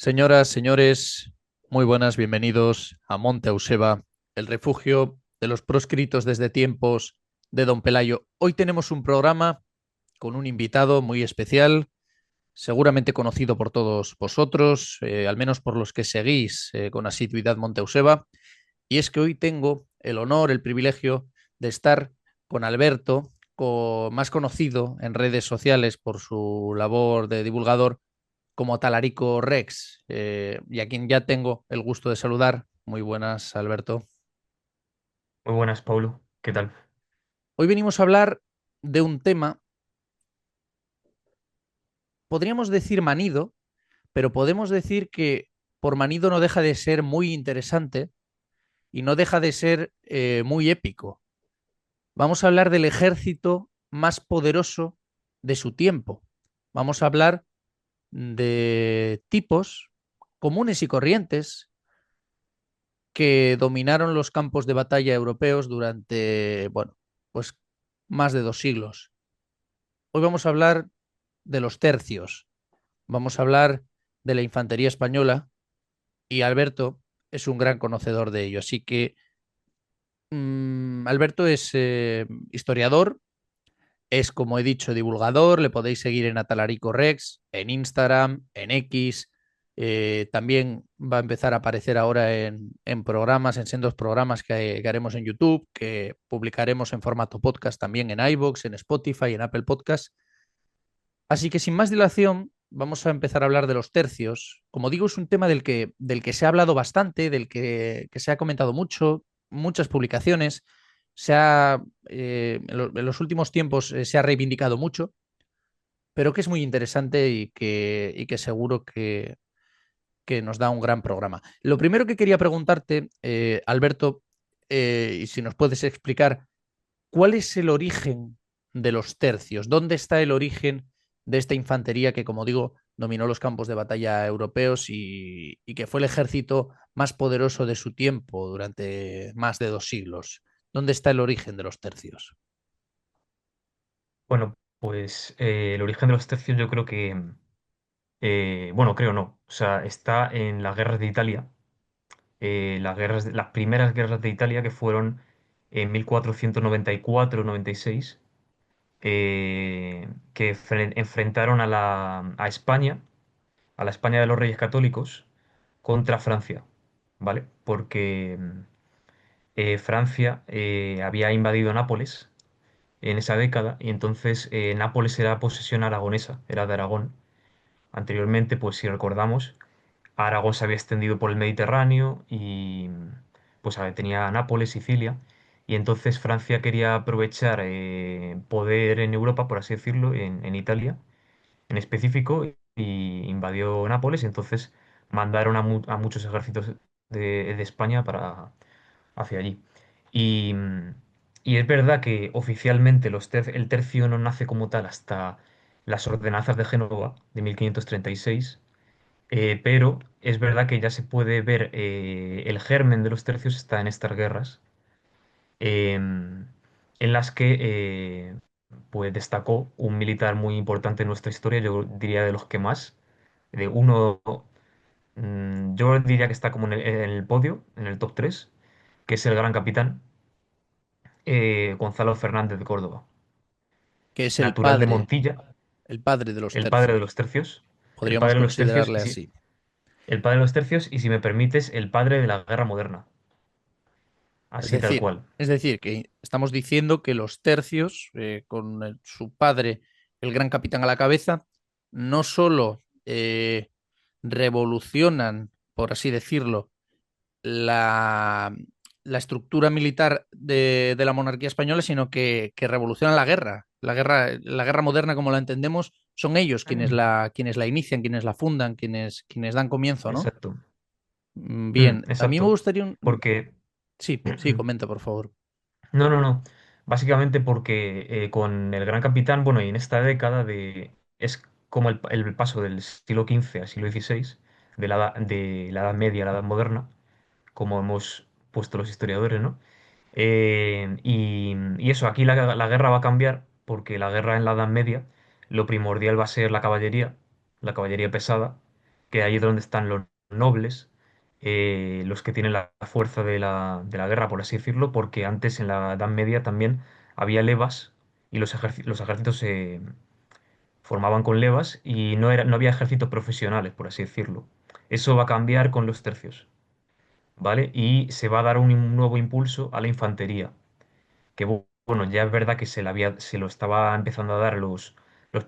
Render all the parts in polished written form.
Señoras, señores, muy buenas, bienvenidos a Monte Auseba, el refugio de los proscritos desde tiempos de Don Pelayo. Hoy tenemos un programa con un invitado muy especial, seguramente conocido por todos vosotros, al menos por los que seguís con asiduidad Monte Auseba, y es que hoy tengo el honor, el privilegio de estar con Alberto, más conocido en redes sociales por su labor de divulgador como Talarico Rex, y a quien ya tengo el gusto de saludar. Muy buenas, Alberto. Muy buenas, Paulo. ¿Qué tal? Hoy venimos a hablar de un tema, podríamos decir manido, pero podemos decir que por manido no deja de ser muy interesante y no deja de ser muy épico. Vamos a hablar del ejército más poderoso de su tiempo. Vamos a hablar de tipos comunes y corrientes que dominaron los campos de batalla europeos durante, bueno, pues más de 2 siglos. Hoy vamos a hablar de los tercios, vamos a hablar de la infantería española y Alberto es un gran conocedor de ello. Así que Alberto es historiador, es, como he dicho, divulgador. Le podéis seguir en Atalarico Rex, en Instagram, en X. También va a empezar a aparecer ahora en programas, en sendos programas que haremos en YouTube, que publicaremos en formato podcast también en iVoox, en Spotify, en Apple Podcast. Así que sin más dilación, vamos a empezar a hablar de los tercios. Como digo, es un tema del que se ha hablado bastante, que se ha comentado mucho, muchas publicaciones. En los últimos tiempos se ha reivindicado mucho, pero que es muy interesante y que seguro que nos da un gran programa. Lo primero que quería preguntarte, Alberto, y si nos puedes explicar, ¿cuál es el origen de los tercios? ¿Dónde está el origen de esta infantería que, como digo, dominó los campos de batalla europeos y que fue el ejército más poderoso de su tiempo durante más de 2 siglos? ¿Dónde está el origen de los tercios? Bueno, pues el origen de los tercios yo creo que, bueno, creo no, o sea, está en las guerras de Italia, las primeras guerras de Italia que fueron en 1494-96, que enfrentaron a España, a la España de los Reyes Católicos, contra Francia, ¿vale? Porque Francia había invadido Nápoles en esa década y entonces Nápoles era posesión aragonesa, era de Aragón. Anteriormente, pues si recordamos, Aragón se había extendido por el Mediterráneo y pues tenía Nápoles, Sicilia, y entonces Francia quería aprovechar poder en Europa, por así decirlo, en Italia en específico, y invadió Nápoles y entonces mandaron a muchos ejércitos de España hacia allí. Y, y es verdad que oficialmente el tercio no nace como tal hasta las ordenanzas de Génova de 1536, pero es verdad que ya se puede ver el germen de los tercios está en estas guerras, en las que pues destacó un militar muy importante en nuestra historia, yo diría de los que más, de uno, yo diría que está como en el podio, en el top 3, que es el gran capitán Gonzalo Fernández de Córdoba, Que es natural de Montilla, el padre de los el padre de tercios. los tercios, el Podríamos padre de los tercios, considerarle y sí, así. el padre de los tercios, y si me permites, el padre de la guerra moderna, Es así tal decir, cual. es decir, que estamos diciendo que los tercios, con su padre, el gran capitán a la cabeza, no solo revolucionan, por así decirlo, la, la estructura militar de la monarquía española, sino que revolucionan la guerra. La guerra moderna, como la entendemos, son ellos quienes la inician, quienes la fundan, quienes dan comienzo, ¿no? Exacto. Bien, a mí me Exacto. gustaría Porque Sí, sí, comenta, por favor. no, no, no. Básicamente porque con el Gran Capitán, bueno, y en esta década es como el paso del siglo XV al siglo XVI, de la Edad Media a la Edad Moderna, como hemos puesto los historiadores, ¿no? Y eso, aquí la guerra va a cambiar, porque la guerra en la Edad Media, lo primordial va a ser la caballería pesada, que ahí es donde están los nobles, los que tienen la fuerza de la guerra, por así decirlo, porque antes en la Edad Media también había levas y los ejércitos se formaban con levas y no había ejércitos profesionales, por así decirlo. Eso va a cambiar con los tercios, ¿vale? Y se va a dar un nuevo impulso a la infantería, que bueno, ya es verdad que se lo estaba empezando a dar a los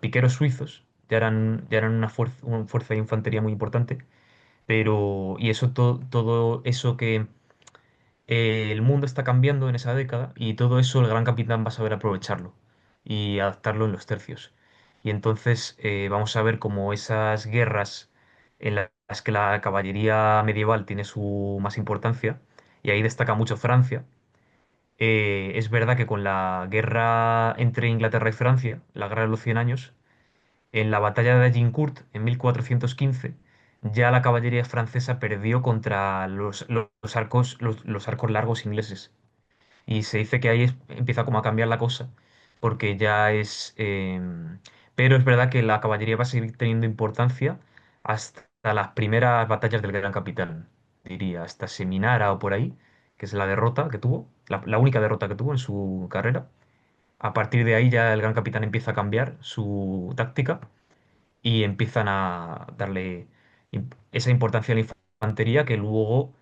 piqueros suizos, ya eran una fuerza de infantería muy importante, pero y eso todo eso que el mundo está cambiando en esa década y todo eso el gran capitán va a saber aprovecharlo y adaptarlo en los tercios. Y entonces vamos a ver cómo esas guerras en las que la caballería medieval tiene su más importancia, y ahí destaca mucho Francia. Es verdad que con la guerra entre Inglaterra y Francia, la guerra de los 100 años, en la batalla de Agincourt, en 1415, ya la caballería francesa perdió contra los arcos largos ingleses. Y se dice que ahí empieza como a cambiar la cosa, porque ya es... pero es verdad que la caballería va a seguir teniendo importancia hasta las primeras batallas del Gran Capitán, diría, hasta Seminara o por ahí, que es la derrota que tuvo, la única derrota que tuvo en su carrera. A partir de ahí ya el Gran Capitán empieza a cambiar su táctica y empiezan a darle esa importancia a la infantería que luego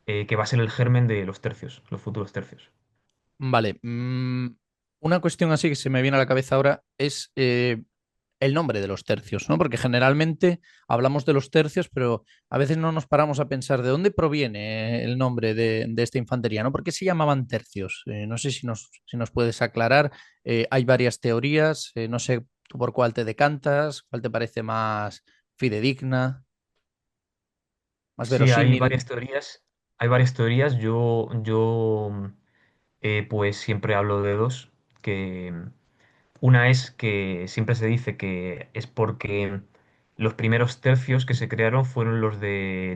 que va a ser el germen de los tercios, los futuros tercios. Vale. Una cuestión así que se me viene a la cabeza ahora es el nombre de los tercios, ¿no? Porque generalmente hablamos de los tercios, pero a veces no nos paramos a pensar de dónde proviene el nombre de esta infantería, ¿no? ¿Por qué se llamaban tercios? No sé si nos puedes aclarar. Hay varias teorías, no sé tú por cuál te decantas, cuál te parece más fidedigna, más Sí, verosímil. hay varias teorías. Pues siempre hablo de dos, que una es que siempre se dice que es porque los primeros tercios que se crearon fueron los de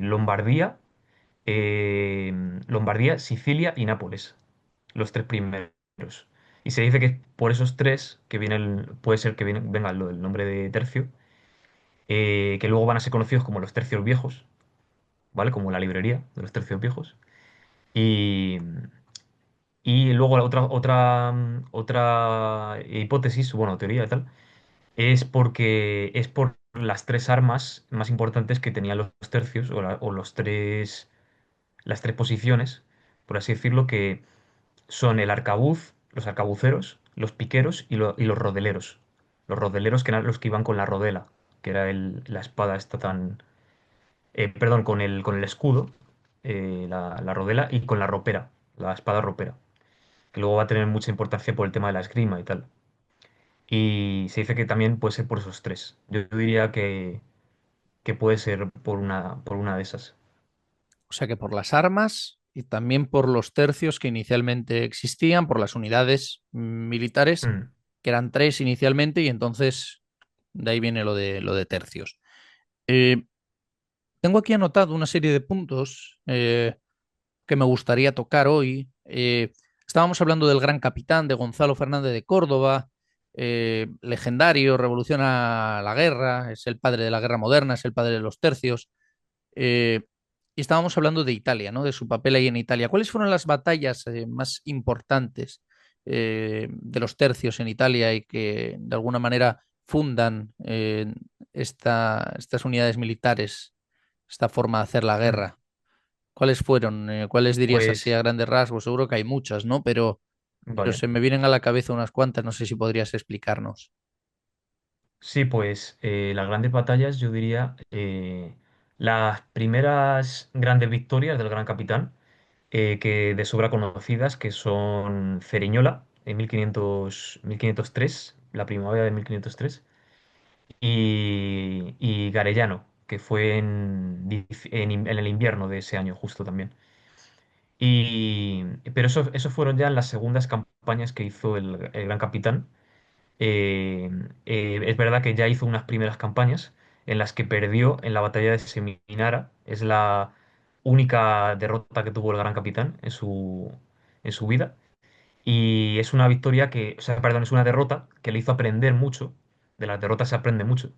eh, Lombardía, Sicilia y Nápoles, los tres primeros. Y se dice que por esos tres, puede ser que venga el nombre de tercio, que luego van a ser conocidos como los tercios viejos, ¿vale? Como la librería de los tercios viejos. Y, y luego otra hipótesis, bueno, teoría y tal, es por las tres armas más importantes que tenían los tercios, o las tres posiciones, por así decirlo, que son el arcabuz, los arcabuceros, los piqueros y los rodeleros. Los rodeleros que eran los que iban con la rodela, que era la espada esta tan... perdón, con el escudo, la rodela, y con la ropera, la espada ropera, que luego va a tener mucha importancia por el tema de la esgrima y tal. Y se dice que también puede ser por esos tres. Yo diría que puede ser por una de esas. O sea que por las armas y también por los tercios que inicialmente existían, por las unidades militares, Mm, que eran tres inicialmente, y entonces de ahí viene lo de tercios. Eh, Tengo aquí anotado una serie de puntos que me gustaría tocar hoy. Estábamos hablando del gran capitán, de Gonzalo Fernández de Córdoba, legendario, revoluciona la guerra, es el padre de la guerra moderna, es el padre de los tercios. Eh, y estábamos hablando de Italia, ¿no? De su papel ahí en Italia. ¿Cuáles fueron las batallas más importantes de los tercios en Italia y que de alguna manera fundan estas unidades militares, esta forma de hacer la mm. guerra? ¿Cuáles fueron? ¿Cuáles dirías así a Pues, grandes rasgos? Seguro que hay muchas, ¿no? Pero vale. se me vienen a la cabeza unas cuantas, no sé si podrías explicarnos. Sí, pues las grandes batallas, yo diría, las primeras grandes victorias del Gran Capitán, que de sobra conocidas, que son Ceriñola en 1503, la primavera de 1503, y Garellano, que fue en el invierno de ese año justo también. Pero eso fueron ya las segundas campañas que hizo el Gran Capitán. Eh, es verdad que ya hizo unas primeras campañas en las que perdió en la batalla de Seminara. Es la única derrota que tuvo el Gran Capitán en su vida. Y es una victoria que, o sea, perdón, es una derrota que le hizo aprender mucho. De las derrotas se aprende mucho.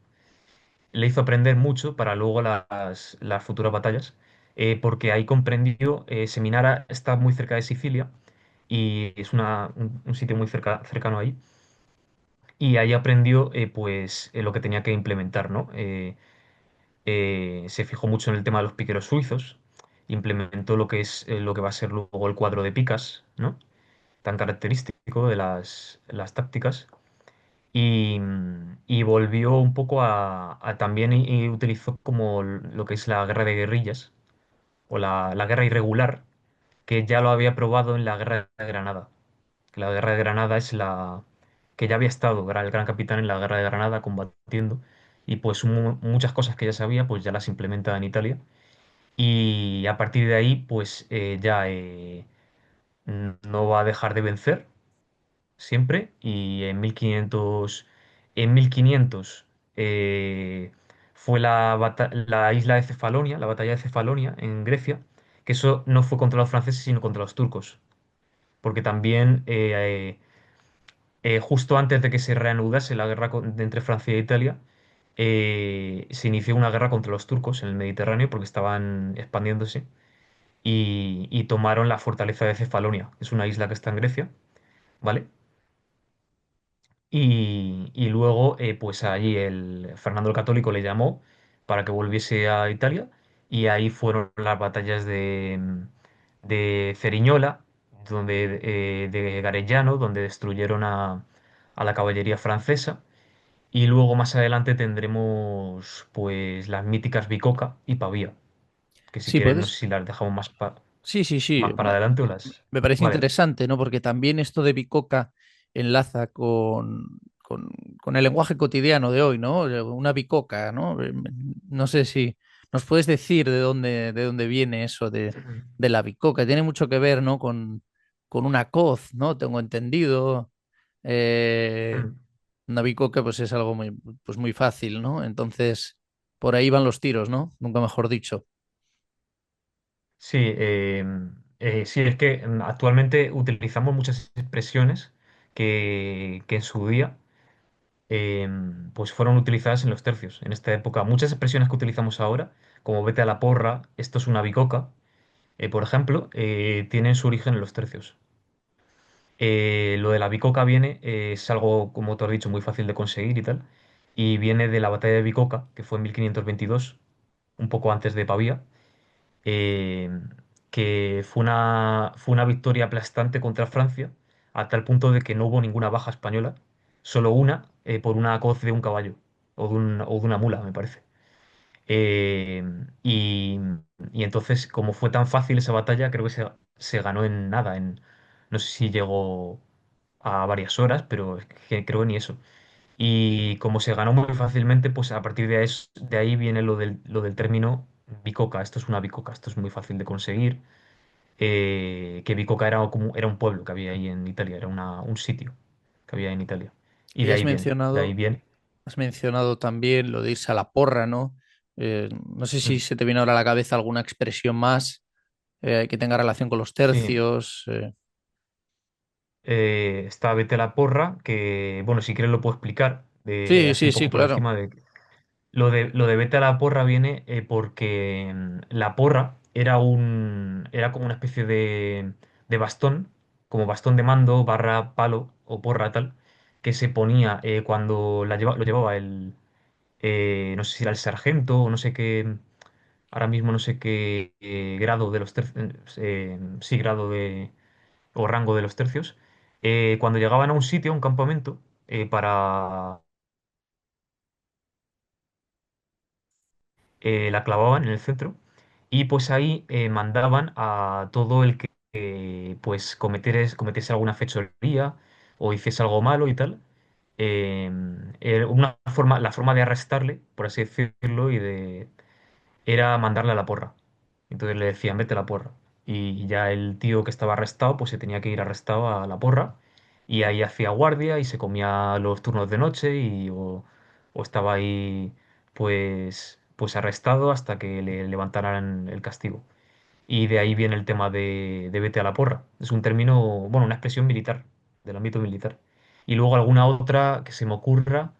le hizo aprender mucho para luego las futuras batallas, porque ahí comprendió, Seminara está muy cerca de Sicilia y es un sitio muy cercano ahí, y ahí aprendió pues lo que tenía que implementar, ¿no? Se fijó mucho en el tema de los piqueros suizos, implementó lo que es lo que va a ser luego el cuadro de picas, ¿no? Tan característico de las tácticas. Y volvió un poco a también y utilizó como lo que es la guerra de guerrillas o la guerra irregular, que ya lo había probado en la guerra de Granada. La guerra de Granada es la que ya había estado, era el gran capitán en la guerra de Granada combatiendo, y pues muchas cosas que ya sabía, pues ya las implementa en Italia. Y a partir de ahí, pues ya no va a dejar de vencer siempre. Y en 1500 eh, fue la isla de Cefalonia, la batalla de Cefalonia en Grecia, que eso no fue contra los franceses, sino contra los turcos, porque también justo antes de que se reanudase la guerra entre Francia e Italia, se inició una guerra contra los turcos en el Mediterráneo porque estaban expandiéndose y tomaron la fortaleza de Cefalonia, que es una isla que está en Grecia, ¿vale? Y luego, pues allí el Fernando el Católico le llamó para que volviese a Italia, y ahí fueron las batallas de Ceriñola, de Garellano, donde destruyeron a la caballería francesa. Y luego más adelante tendremos pues las míticas Bicoca y Pavía, que si Sí, quieres no sé puedes. si las dejamos Sí, sí, sí. más para adelante o las... Me parece Vale. interesante, ¿no? Porque también esto de bicoca enlaza con el lenguaje cotidiano de hoy, ¿no? Una bicoca, ¿no? No sé si nos puedes decir de dónde viene eso de la bicoca. Tiene mucho que ver, ¿no? Con una coz, ¿no? Tengo entendido. Eh, una bicoca, pues es algo muy fácil, ¿no? Entonces, por ahí van los tiros, ¿no? Nunca mejor dicho. Sí, sí, es que actualmente utilizamos muchas expresiones que en su día pues fueron utilizadas en los tercios. En esta época, muchas expresiones que utilizamos ahora, como vete a la porra, esto es una bicoca, por ejemplo, tienen su origen en los tercios. Lo de la bicoca viene, es algo, como te has dicho, muy fácil de conseguir y tal, y viene de la batalla de Bicoca, que fue en 1522, un poco antes de Pavía, eh, que fue una victoria aplastante contra Francia, a tal punto de que no hubo ninguna baja española, solo una, por una coz de un caballo, o de una mula, me parece. Eh, y, y entonces, como fue tan fácil esa batalla, creo que se ganó en nada, no sé si llegó a varias horas, pero es que creo que ni eso. Y como se ganó muy fácilmente, pues a partir de ahí viene lo del término bicoca. Esto es una bicoca, esto es muy fácil de conseguir. Que Bicoca era un pueblo que había ahí en Italia, era un sitio que había en Italia. Y Y de ahí viene, de ahí viene. has mencionado también lo de irse a la porra, ¿no? No sé si Mm. se te viene ahora a la cabeza alguna expresión más que tenga relación con los Sí, tercios. está Vete a la porra, que bueno, si quieres lo puedo explicar, Sí, así sí, un sí, poco por claro. encima. Lo de Vete a la porra viene porque la porra era como una especie de bastón, como bastón de mando, barra palo o porra tal, que se ponía cuando lo llevaba no sé si era el sargento o no sé qué, ahora mismo no sé qué grado de los tercios, sí, grado o rango de los tercios, cuando llegaban a un sitio, a un campamento, la clavaban en el centro, y pues ahí mandaban a todo el que pues cometiese alguna fechoría o hiciese algo malo y tal. La forma de arrestarle, por así decirlo, era mandarle a la porra. Entonces le decían, vete a la porra. Y ya el tío que estaba arrestado, pues se tenía que ir arrestado a la porra. Y ahí hacía guardia y se comía los turnos de noche o estaba ahí, pues arrestado hasta que le levantaran el castigo. Y de ahí viene el tema de vete a la porra. Es un término, una expresión militar, del ámbito militar. Y luego alguna otra que se me ocurra.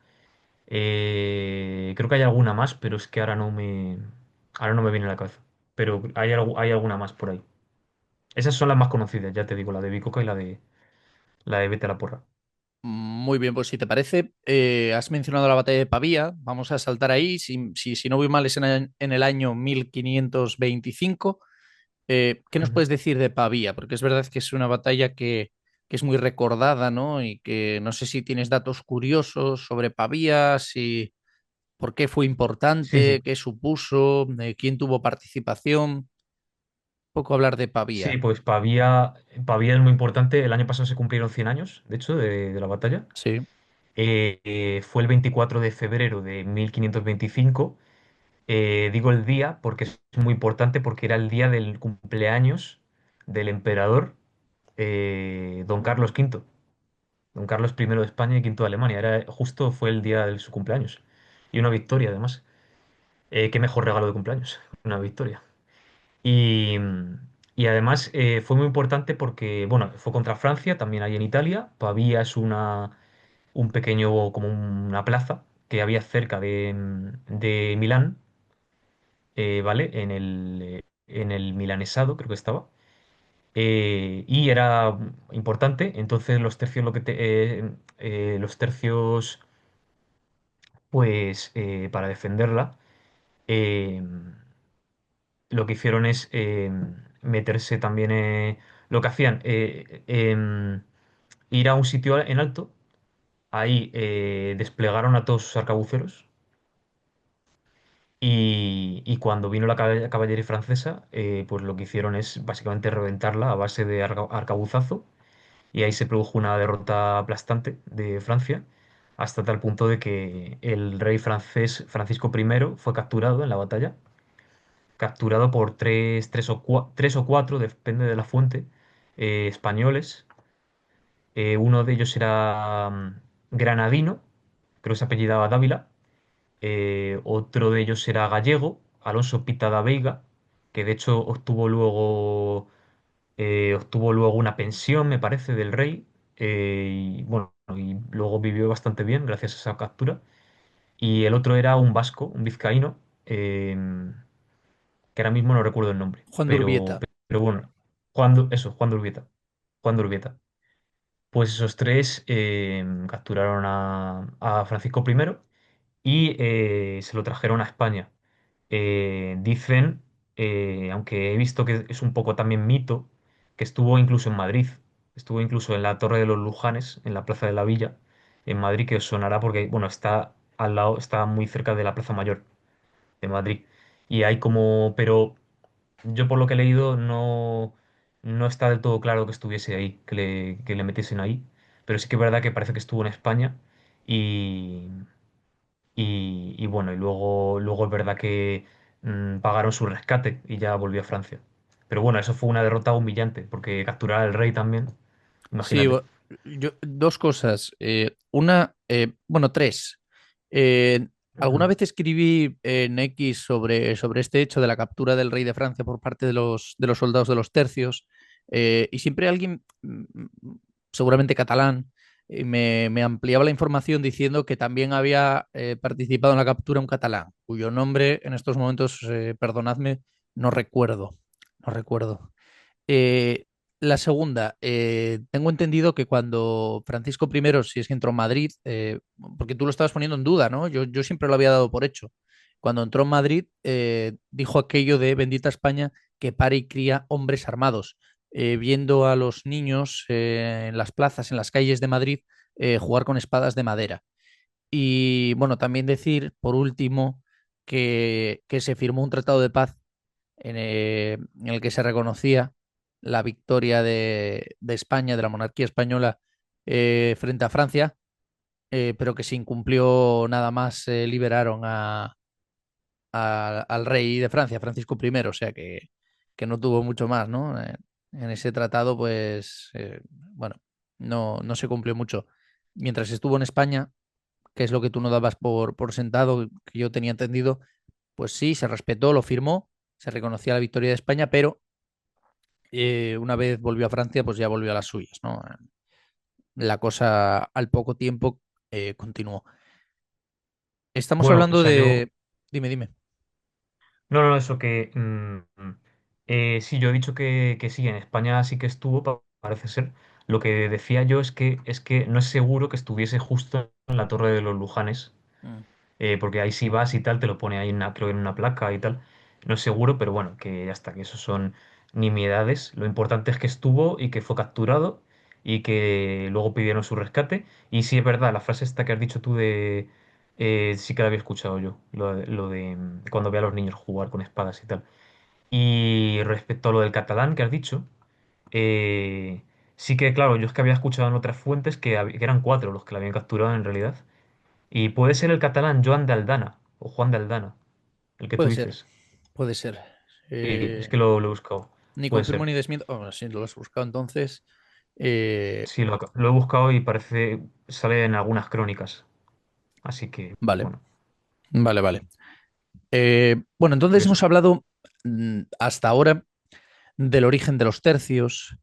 Creo que hay alguna más, pero es que ahora no me viene a la cabeza. Pero hay alguna más por ahí. Esas son las más conocidas, ya te digo, la de Bicoca y la de Vete a la porra. Muy bien, pues si te parece, has mencionado la batalla de Pavía, vamos a saltar ahí, si no voy mal es en el año 1525. ¿Qué nos Ujú. puedes decir de Pavía? Porque es verdad que es una batalla que es muy recordada, ¿no? Y que no sé si tienes datos curiosos sobre Pavía, si por qué fue Sí, importante, sí. qué supuso, quién tuvo participación. Un poco hablar de Sí, Pavía. pues Pavía es muy importante. El año pasado se cumplieron 100 años, de hecho, de la batalla. Sí. Fue el 24 de febrero de 1525. Digo el día porque es muy importante porque era el día del cumpleaños del emperador Don Carlos V, Don Carlos I de España y V de Alemania. Fue el día de su cumpleaños. Y una victoria, además. Qué mejor regalo de cumpleaños, una victoria. Y, y además fue muy importante porque, bueno, fue contra Francia, también ahí en Italia. Pavía es un pequeño, como una plaza que había cerca de Milán, ¿vale? En el Milanesado, creo que estaba. Y era importante, entonces los tercios, pues, para defenderla, eh, lo que hicieron es meterse también, lo que hacían, ir a un sitio en alto, ahí desplegaron a todos sus arcabuceros y cuando vino la caballería francesa, pues lo que hicieron es básicamente reventarla a base de arcabuzazo y ahí se produjo una derrota aplastante de Francia hasta tal punto de que el rey francés Francisco I fue capturado en la batalla, capturado por tres o cuatro, depende de la fuente, españoles. Uno de ellos era granadino, creo que se apellidaba Dávila. Otro de ellos era gallego, Alonso Pita da Veiga, que de hecho obtuvo luego una pensión, me parece, del rey. Y bueno, y luego vivió bastante bien gracias a esa captura. Y el otro era un vasco, un vizcaíno, eh, que ahora mismo no recuerdo el nombre, Juan de Urbieta. pero bueno, Juan de Urbieta. Juan de Urbieta. Pues esos tres capturaron a Francisco I y se lo trajeron a España. Dicen, aunque he visto que es un poco también mito, que estuvo incluso en Madrid, estuvo incluso en la Torre de los Lujanes, en la Plaza de la Villa, en Madrid, que os sonará porque, bueno, está al lado, está muy cerca de la Plaza Mayor de Madrid. Y hay como, pero yo por lo que he leído no está del todo claro que estuviese ahí, que le metiesen ahí, pero sí que es verdad que parece que estuvo en España y, y bueno, y luego es verdad que pagaron su rescate y ya volvió a Francia. Pero bueno, eso fue una derrota humillante, porque capturar al rey también, Sí, imagínate. dos cosas. Una, bueno, tres. Eh, Alguna Ujú. vez escribí en X sobre este hecho de la captura del rey de Francia por parte de los soldados de los tercios, y siempre alguien, seguramente catalán, me ampliaba la información diciendo que también había participado en la captura un catalán, cuyo nombre en estos momentos, perdonadme, no recuerdo. No recuerdo. Eh, la segunda, tengo entendido que cuando Francisco I, si es que entró en Madrid, porque tú lo estabas poniendo en duda, ¿no? Yo siempre lo había dado por hecho. Cuando entró en Madrid, dijo aquello de bendita España que pare y cría hombres armados, viendo a los niños en las plazas, en las calles de Madrid, jugar con espadas de madera. Y bueno, también decir, por último, que se firmó un tratado de paz en el que se reconocía la victoria de España, de la monarquía española, frente a Francia, pero que se incumplió nada más, liberaron al rey de Francia, Francisco I, o sea que no tuvo mucho más, ¿no? En ese tratado, pues, bueno, no se cumplió mucho. Mientras estuvo en España, que es lo que tú no dabas por sentado, que yo tenía entendido, pues sí, se respetó, lo firmó, se reconocía la victoria de España, pero una vez volvió a Francia, pues ya volvió a las suyas, ¿no? La cosa al poco tiempo continuó. Estamos Bueno, o hablando sea, yo... de... Dime, dime. No, no, eso que... sí, yo he dicho que sí, en España sí que estuvo, parece ser. Lo que decía yo es que no es seguro que estuviese justo en la Torre de los Lujanes, Mm. porque ahí si vas y tal, te lo pone ahí, creo, en una placa y tal. No es seguro, pero bueno, que ya está, que eso son nimiedades. Lo importante es que estuvo y que fue capturado y que luego pidieron su rescate. Y sí es verdad, la frase esta que has dicho tú de... sí que la había escuchado yo, lo de cuando ve a los niños jugar con espadas y tal. Y respecto a lo del catalán que has dicho, eh, sí que, claro, yo es que había escuchado en otras fuentes que eran cuatro los que la habían capturado en realidad. Y puede ser el catalán Joan de Aldana o Juan de Aldana, el que tú Puede ser, dices. puede ser. Sí, es que lo he buscado. Ni Puede confirmo ser. ni desmiento. Oh, si lo has buscado entonces. eh, Sí, lo he buscado y parece, sale en algunas crónicas. Así que, vale, bueno, vale, vale. Bueno, entonces hemos curioso. hablado hasta ahora del origen de los tercios,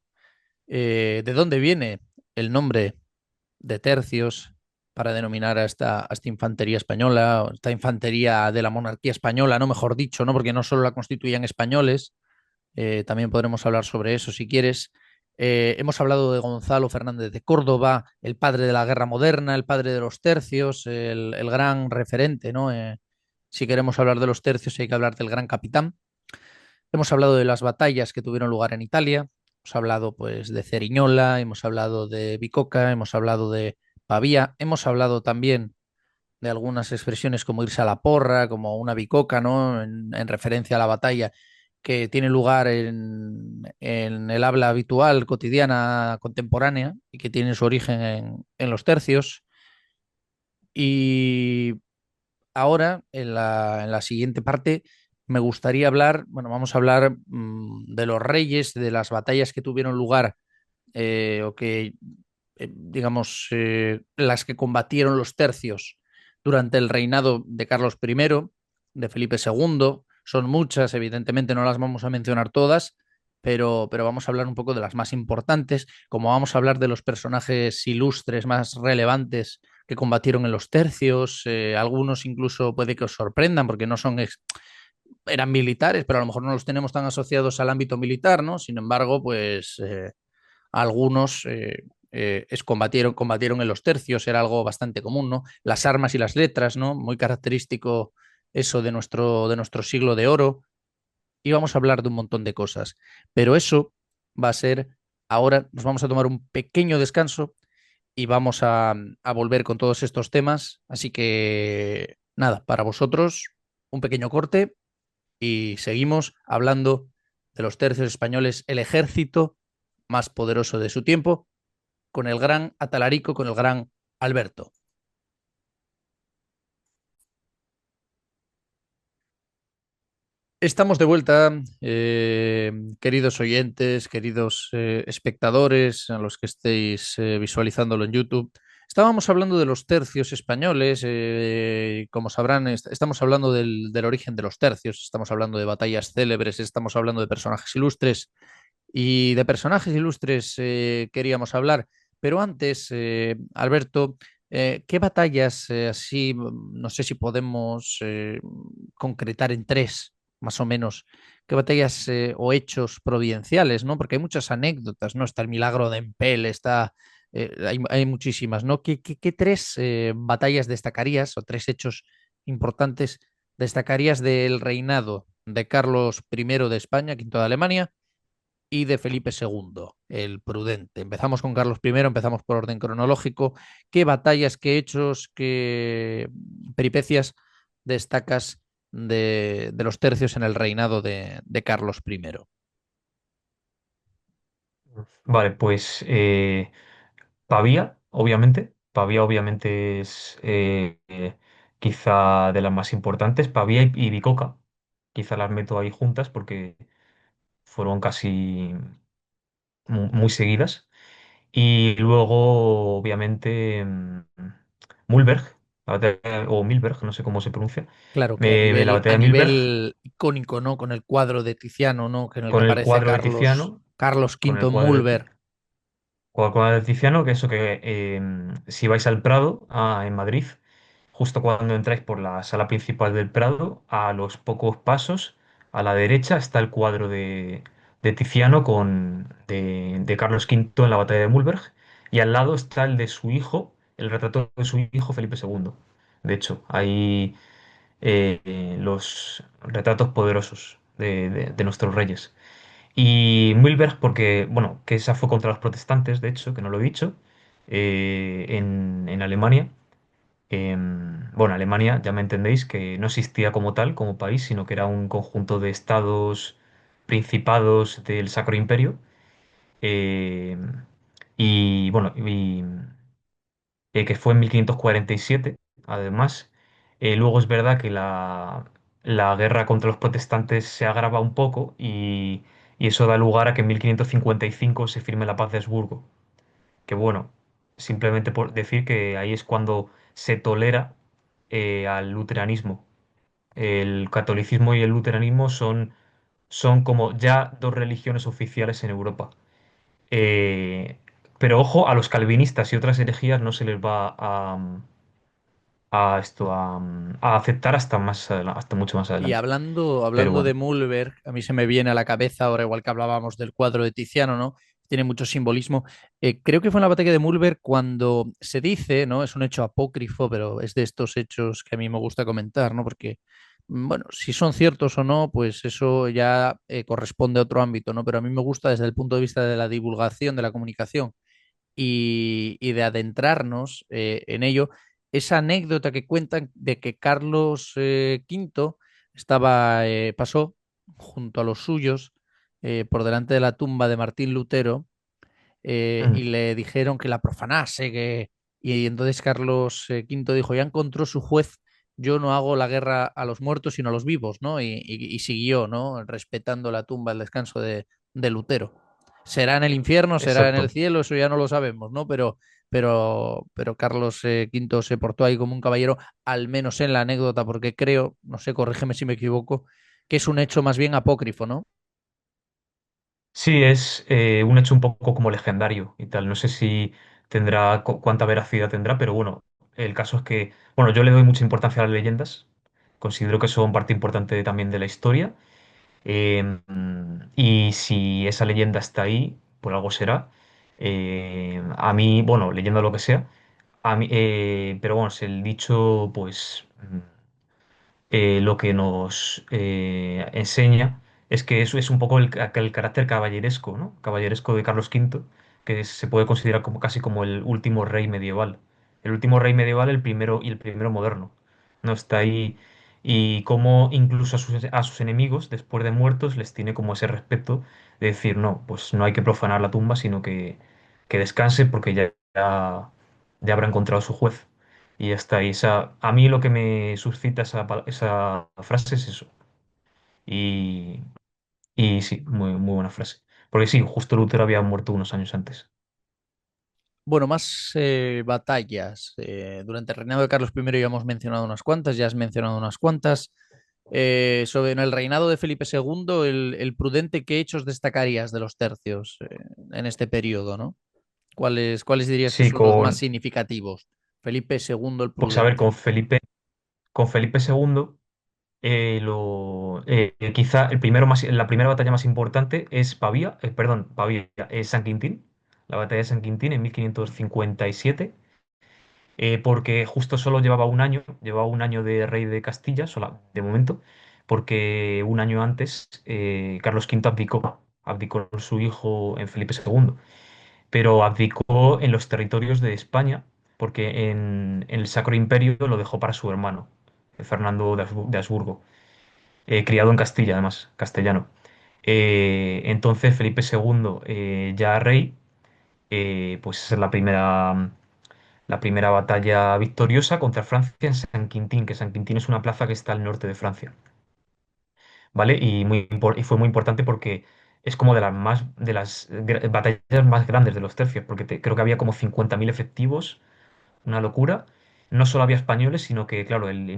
de dónde viene el nombre de tercios para denominar a esta infantería española, o esta infantería de la monarquía española, no mejor dicho, ¿no? Porque no solo la constituían españoles, también podremos hablar sobre eso si quieres. Hemos hablado de Gonzalo Fernández de Córdoba, el padre de la guerra moderna, el padre de los tercios, el gran referente, ¿no? Si queremos hablar de los tercios hay que hablar del gran capitán. Hemos hablado de las batallas que tuvieron lugar en Italia, hemos hablado pues de Ceriñola, hemos hablado de Bicoca, hemos hablado de Pavía, hemos hablado también de algunas expresiones como irse a la porra, como una bicoca, ¿no? En referencia a la batalla que tiene lugar en el habla habitual, cotidiana, contemporánea, y que tiene su origen en los tercios. Y ahora, en la siguiente parte, me gustaría hablar, bueno, vamos a hablar de los reyes, de las batallas que tuvieron lugar o que, digamos, las que combatieron los tercios durante el reinado de Carlos I, de Felipe II. Son muchas, evidentemente no las vamos a mencionar todas, pero vamos a hablar un poco de las más importantes, como vamos a hablar de los personajes ilustres más relevantes que combatieron en los tercios. Algunos incluso puede que os sorprendan porque no son eran militares, pero a lo mejor no los tenemos tan asociados al ámbito militar, ¿no? Sin embargo, pues algunos combatieron en los tercios, era algo bastante común, ¿no? Las armas y las letras, ¿no? Muy característico eso de nuestro siglo de oro. Y vamos a hablar de un montón de cosas. Pero eso va a ser, ahora nos vamos a tomar un pequeño descanso y vamos a volver con todos estos temas. Así que, nada, para vosotros, un pequeño corte y seguimos hablando de los tercios españoles, el ejército más poderoso de su tiempo, con el gran Atalarico, con el gran Alberto. Estamos de vuelta, queridos oyentes, queridos espectadores, a los que estéis visualizándolo en YouTube. Estábamos hablando de los tercios españoles, como sabrán, estamos hablando del origen de los tercios, estamos hablando de batallas célebres, estamos hablando de personajes ilustres y de personajes ilustres queríamos hablar. Pero antes, Alberto, ¿qué batallas así, no sé si podemos concretar en tres, más o menos, qué batallas o hechos providenciales, ¿no? Porque hay muchas anécdotas, ¿no? Está el milagro de Empel, hay muchísimas, ¿no? ¿Qué tres batallas destacarías o tres hechos importantes destacarías del reinado de Carlos I de España, quinto de Alemania, y de Felipe II, el prudente? Empezamos con Carlos I, empezamos por orden cronológico. ¿Qué batallas, qué hechos, qué peripecias destacas de los tercios en el reinado de Carlos I? Vale, pues Pavía, obviamente. Pavía, obviamente, es quizá de las más importantes. Pavía y Bicoca. Quizá las meto ahí juntas porque fueron casi muy seguidas. Y luego, obviamente, Mulberg, o Milberg, no sé cómo se pronuncia. Claro que a La nivel, batalla a de Milberg, nivel icónico, ¿no? Con el cuadro de Tiziano, ¿no? Que en el que con el aparece cuadro de Carlos, Tiziano, Carlos con el V cuadro Mulber. con el cuadro de Tiziano, que eso que si vais al Prado, en Madrid, justo cuando entráis por la sala principal del Prado, a los pocos pasos, a la derecha está el cuadro de Tiziano de Carlos V en la batalla de Múlberg, y al lado está el de su hijo, el retrato de su hijo Felipe II. De hecho, hay los retratos poderosos de nuestros reyes. Y Mühlberg, porque, bueno, que esa fue contra los protestantes, de hecho, que no lo he dicho, en Alemania. Bueno, Alemania, ya me entendéis, que no existía como tal, como país, sino que era un conjunto de estados, principados del Sacro Imperio. em, y bueno, que fue en 1547, además. Luego es verdad que la guerra contra los protestantes se agrava un poco y eso da lugar a que en 1555 se firme la paz de Habsburgo. Que bueno, simplemente por decir que ahí es cuando se tolera al luteranismo. El catolicismo y el luteranismo son como ya dos religiones oficiales en Europa. Eh, pero ojo, a los calvinistas y otras herejías no se les va a aceptar hasta hasta mucho más Y adelante. Pero hablando bueno, de Mühlberg, a mí se me viene a la cabeza, ahora igual que hablábamos del cuadro de Tiziano, ¿no? Tiene mucho simbolismo. Creo que fue en la batalla de Mühlberg cuando se dice, ¿no? Es un hecho apócrifo, pero es de estos hechos que a mí me gusta comentar, ¿no? Porque, bueno, si son ciertos o no, pues eso ya corresponde a otro ámbito, ¿no? Pero a mí me gusta desde el punto de vista de la divulgación, de la comunicación y de adentrarnos en ello, esa anécdota que cuentan de que Carlos V pasó junto a los suyos por delante de la tumba de Martín Lutero y mm, le dijeron que la profanase, y entonces Carlos V dijo, ya encontró su juez, yo no hago la guerra a los muertos sino a los vivos, ¿no? Y siguió, ¿no? Respetando la tumba, el descanso de Lutero. Será en el infierno, será en el exacto. cielo, eso ya no lo sabemos, ¿no? Pero Carlos V se portó ahí como un caballero, al menos en la anécdota, porque creo, no sé, corrígeme si me equivoco, que es un hecho más bien apócrifo, ¿no? Sí, es un hecho un poco como legendario y tal. No sé si tendrá cuánta veracidad tendrá, pero bueno, el caso es que, bueno, yo le doy mucha importancia a las leyendas. Considero que son parte importante también de la historia. Y si esa leyenda está ahí, por algo será. A mí, bueno, leyenda lo que sea. Pero bueno, si el dicho, pues. Lo que nos enseña es que eso es un poco el carácter caballeresco, ¿no? Caballeresco de Carlos V, que se puede considerar como casi como el último rey medieval. El último rey medieval, el primero y el primero moderno. ¿No? Está ahí. Y como incluso a sus enemigos, después de muertos, les tiene como ese respeto de decir, no, pues no hay que profanar la tumba, sino que descanse porque ya habrá encontrado su juez. Y ya está. A mí lo que me suscita esa frase es eso. Y, y sí, muy, muy buena frase. Porque sí, justo Lutero había muerto unos años antes. Bueno, más batallas. Durante el reinado de Carlos I ya hemos mencionado unas cuantas, ya has mencionado unas cuantas. Sobre en el reinado de Felipe II, el prudente, ¿qué hechos destacarías de los tercios en este periodo, ¿no? ¿Cuáles dirías que Sí, son los más significativos? Felipe II el pues a ver, prudente. con Felipe II, quizá la primera batalla más importante es Pavía, es San Quintín, la batalla de San Quintín en 1557, porque justo solo llevaba un año de rey de Castilla, de momento, porque un año antes Carlos V abdicó su hijo en Felipe II, pero abdicó en los territorios de España, porque en el Sacro Imperio lo dejó para su hermano, Fernando de Habsburgo, criado en Castilla, además, castellano. Entonces Felipe II, ya rey, pues esa es la primera batalla victoriosa contra Francia en San Quintín, que San Quintín es una plaza que está al norte de Francia, ¿vale? Y fue muy importante porque es como de las batallas más grandes de los tercios, porque creo que había como 50.000 efectivos, una locura. No solo había españoles, sino que, claro, el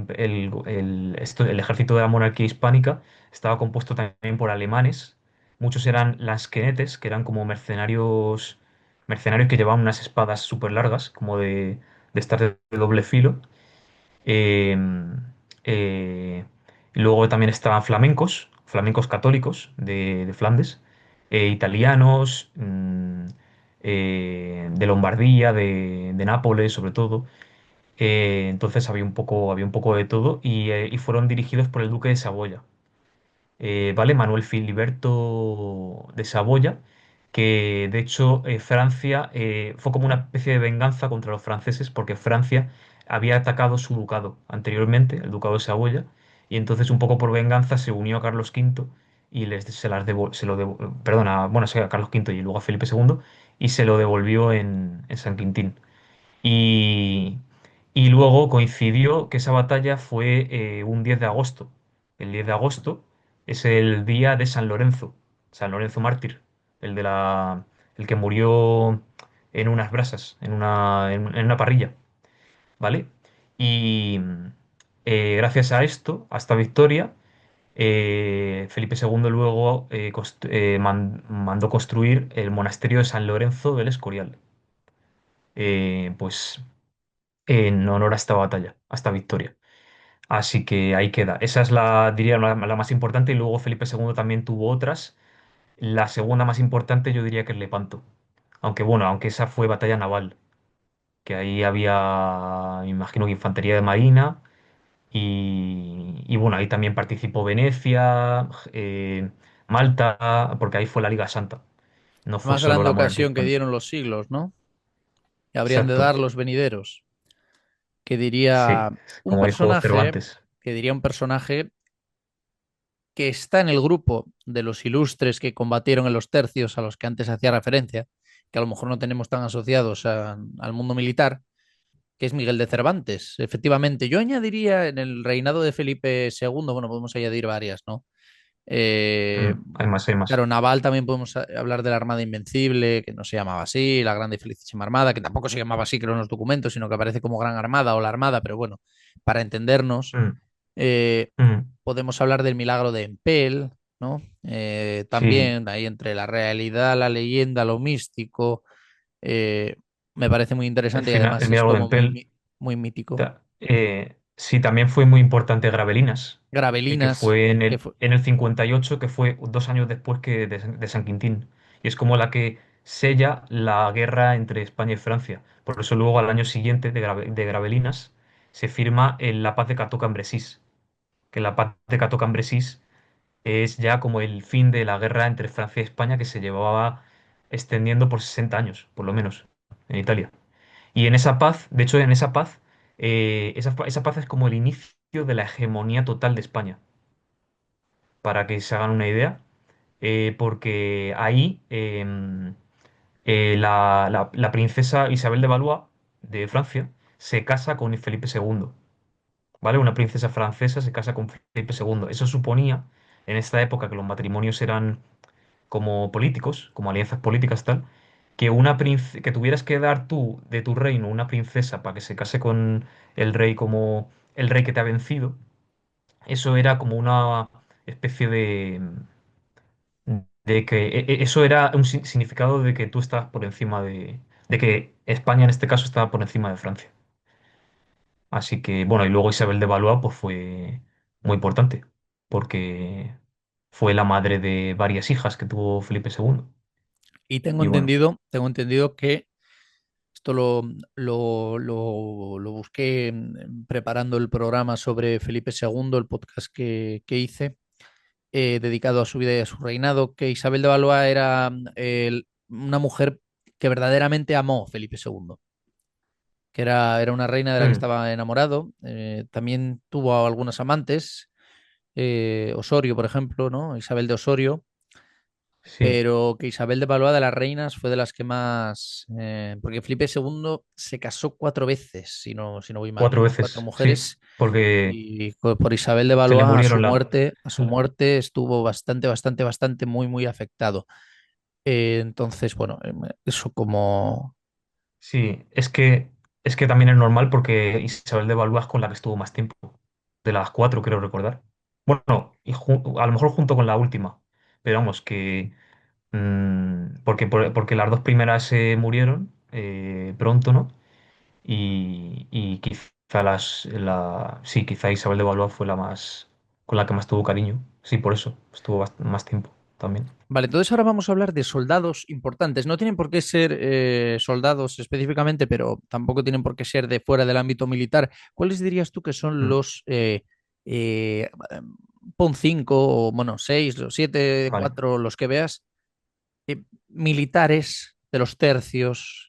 ejército de la monarquía hispánica estaba compuesto también por alemanes. Muchos eran lansquenetes, que eran como mercenarios que llevaban unas espadas súper largas, como de estas de doble filo. Eh, eh, y luego también estaban flamencos, flamencos católicos de Flandes, italianos, de Lombardía, de Nápoles sobre todo. Entonces había un poco de todo y fueron dirigidos por el duque de Saboya. ¿Vale? Manuel Filiberto de Saboya, que de hecho Francia fue como una especie de venganza contra los franceses porque Francia había atacado su ducado anteriormente, el ducado de Saboya, y entonces un poco por venganza se unió a Carlos V y se lo perdona, bueno, sí, a Carlos V y luego a Felipe II y se lo devolvió en San Quintín. Y, y luego coincidió que esa batalla fue un 10 de agosto. El 10 de agosto es el día de San Lorenzo mártir, el de el que murió en unas brasas, en una parrilla, ¿vale? Y gracias a esto, a esta victoria, Felipe II luego mandó construir el monasterio de San Lorenzo del Escorial. Pues en honor a esta batalla, a esta victoria. Así que ahí queda. Esa es diría, la más importante y luego Felipe II también tuvo otras. La segunda más importante yo diría que es Lepanto. Aunque bueno, aunque esa fue batalla naval, que ahí había, me imagino que infantería de marina y bueno, ahí también participó Venecia, Malta, porque ahí fue la Liga Santa. No La fue más solo grande la monarquía ocasión que hispánica. dieron los siglos, ¿no? Y habrían de Exacto. dar los venideros. Que Sí, diría un como dijo personaje, Cervantes. que diría un personaje que está en el grupo de los ilustres que combatieron en los tercios a los que antes hacía referencia, que a lo mejor no tenemos tan asociados al mundo militar, que es Miguel de Cervantes. Efectivamente, yo añadiría en el reinado de Felipe II, bueno, podemos añadir varias, ¿no? Eh, Hay más, hay más. claro, naval también podemos hablar de la Armada Invencible, que no se llamaba así, la Grande y Felicísima Armada, que tampoco se llamaba así, creo, en los documentos, sino que aparece como Gran Armada o la Armada, pero bueno, para entendernos, Mm, eh, mm. podemos hablar del milagro de Empel, ¿no? Sí, También ahí entre la realidad, la leyenda, lo místico, eh, me parece muy interesante y el además es milagro de como muy, Empel. muy mítico. Sí, también fue muy importante Gravelinas, que Gravelinas, fue que fue en el 58, que fue 2 años después que de San Quintín. Y es como la que sella la guerra entre España y Francia. Por eso luego al año siguiente de Gravelinas se firma la paz de Cateau-Cambrésis, que la paz de Cateau-Cambrésis es ya como el fin de la guerra entre Francia y España que se llevaba extendiendo por 60 años, por lo menos, en Italia. Y en esa paz, de hecho, en esa paz, esa paz es como el inicio de la hegemonía total de España, para que se hagan una idea, porque ahí la princesa Isabel de Valois de Francia se casa con Felipe II, ¿vale? Una princesa francesa se casa con Felipe II. Eso suponía, en esta época que los matrimonios eran como políticos, como alianzas políticas tal, que tuvieras que dar tú de tu reino una princesa para que se case con el rey como el rey que te ha vencido, eso era como una especie de que eso era un significado de que tú estabas por encima de que España en este caso estaba por encima de Francia. Así que bueno, y luego Isabel de Valois pues fue muy importante porque fue la madre de varias hijas que tuvo Felipe II. y Y bueno. tengo entendido que esto lo busqué preparando el programa sobre Felipe II, el podcast que hice, dedicado a su vida y a su reinado, que Isabel de Valois era una mujer que verdaderamente amó a Felipe II, que era una reina de la que Mm, estaba enamorado. También tuvo algunas amantes, Osorio, por ejemplo, ¿no? Isabel de Osorio, sí. pero que Isabel de Valois de las reinas fue de las que más, porque Felipe II se casó 4 veces, si no voy mal, Cuatro tuvo cuatro veces, sí, mujeres porque y por Isabel de se le Valois murieron a su muerte estuvo bastante muy afectado. Entonces, bueno, eso como Sí, es que también es normal porque Isabel de Valois es con la que estuvo más tiempo. De las cuatro, creo recordar. Bueno, a lo mejor junto con la última. Pero vamos, que. Porque las dos primeras se murieron pronto, ¿no? Y quizá quizá sí, quizá Isabel de Valois fue la más, con la que más tuvo cariño. Sí, por eso, estuvo más tiempo también. Vale, entonces ahora vamos a hablar de soldados importantes. No tienen por qué ser soldados específicamente, pero tampoco tienen por qué ser de fuera del ámbito militar. ¿Cuáles dirías tú que son Mm, los, eh, pon cinco, o bueno, seis, los siete, vale. cuatro, los que veas, militares de los tercios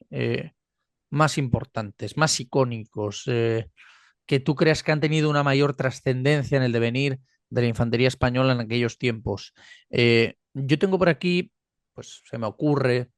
más importantes, más icónicos, que tú creas que han tenido una mayor trascendencia en el devenir de la infantería española en aquellos tiempos? Yo tengo por aquí, pues se me ocurre,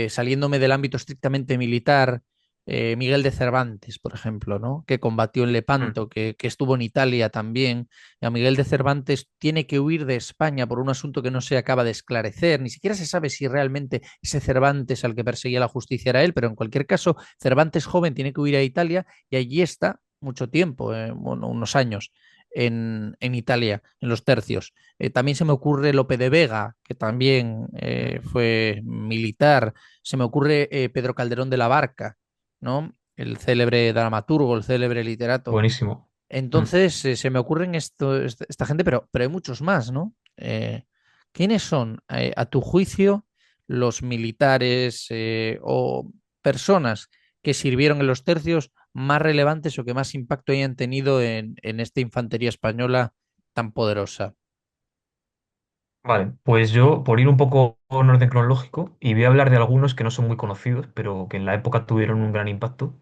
saliéndome del ámbito estrictamente militar, Miguel de Cervantes, por ejemplo, ¿no? Que combatió en Mm, Lepanto, que estuvo en Italia también. Y a Miguel de Cervantes tiene que huir de España por un asunto que no se acaba de esclarecer. Ni siquiera se sabe si realmente ese Cervantes al que perseguía la justicia era él, pero en cualquier caso, Cervantes joven tiene que huir a Italia y allí está mucho tiempo, bueno, unos años en Italia, en los tercios. También se me ocurre Lope de Vega, que también mm, fue militar. Se me ocurre Pedro Calderón de la Barca, ¿no? El célebre dramaturgo, el célebre literato. buenísimo. Mm. Entonces, se me ocurren esta gente, pero hay muchos más, ¿no? ¿Quiénes son, a tu juicio, los militares o personas que sirvieron en los tercios más relevantes o que más impacto hayan tenido en esta infantería española tan poderosa? Vale, pues yo, por ir un poco en orden cronológico, y voy a hablar de algunos que no son muy conocidos, pero que en la época tuvieron un gran impacto,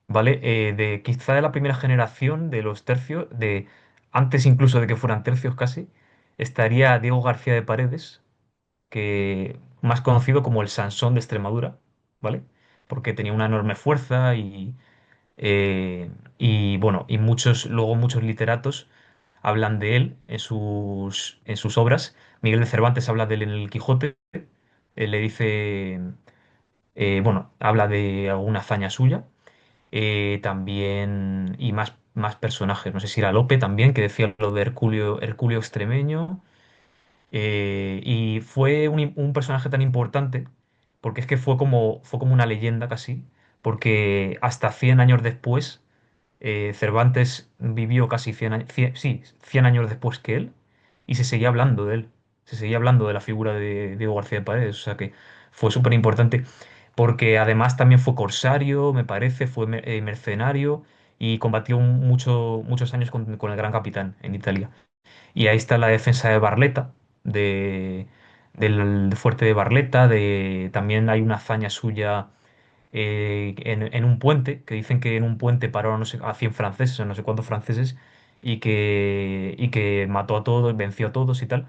¿vale? De quizá de la primera generación de los tercios, de antes incluso de que fueran tercios casi, estaría Diego García de Paredes, que más conocido como el Sansón de Extremadura, ¿vale? Porque tenía una enorme fuerza eh, y bueno, y luego muchos literatos hablan de él en sus obras. Miguel de Cervantes habla de él en el Quijote, le dice, bueno, habla de alguna hazaña suya, también, y más personajes, no sé si era Lope también, que decía lo de Herculeo Extremeño, y fue un personaje tan importante, porque es que fue como una leyenda casi, porque hasta 100 años después, Cervantes vivió casi 100 años después que él, y se seguía hablando de él, se seguía hablando de la figura de Diego García de Paredes, o sea que fue súper importante, porque además también fue corsario, me parece, fue mercenario, y combatió muchos años con el Gran Capitán en Italia. Y ahí está la defensa de Barletta, de, del fuerte de Barletta. También hay una hazaña suya en un puente, que dicen que en un puente pararon no sé, a 100 franceses o no sé cuántos franceses y que mató a todos, venció a todos y tal.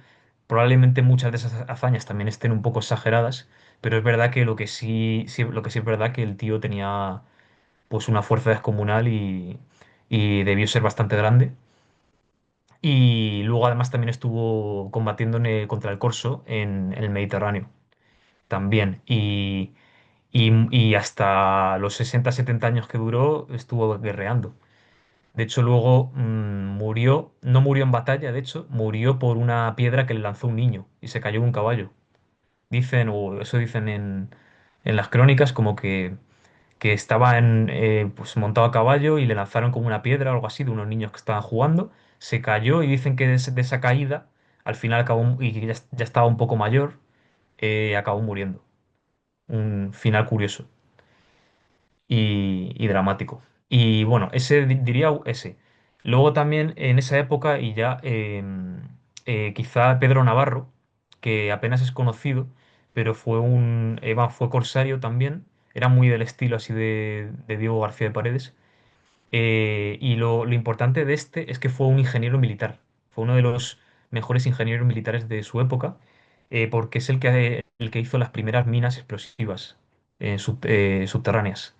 Probablemente muchas de esas hazañas también estén un poco exageradas, pero es verdad que lo que sí es verdad que el tío tenía pues una fuerza descomunal y debió ser bastante grande. Y luego además también estuvo combatiendo contra el corso en el Mediterráneo también. Y hasta los 60 70 años que duró estuvo guerreando. De hecho, luego murió, no murió en batalla, de hecho, murió por una piedra que le lanzó un niño y se cayó de un caballo. Dicen, o eso dicen en las crónicas, como que estaba pues montado a caballo y le lanzaron como una piedra o algo así de unos niños que estaban jugando, se cayó y dicen que de esa caída, al final acabó, y que ya estaba un poco mayor, acabó muriendo. Un final curioso y dramático. Y bueno, diría ese. Luego también en esa época, y ya quizá Pedro Navarro, que apenas es conocido, pero fue corsario también, era muy del estilo así de Diego García de Paredes. Y lo importante de este es que fue un ingeniero militar, fue uno de los mejores ingenieros militares de su época, porque es el que hizo las primeras minas explosivas subterráneas.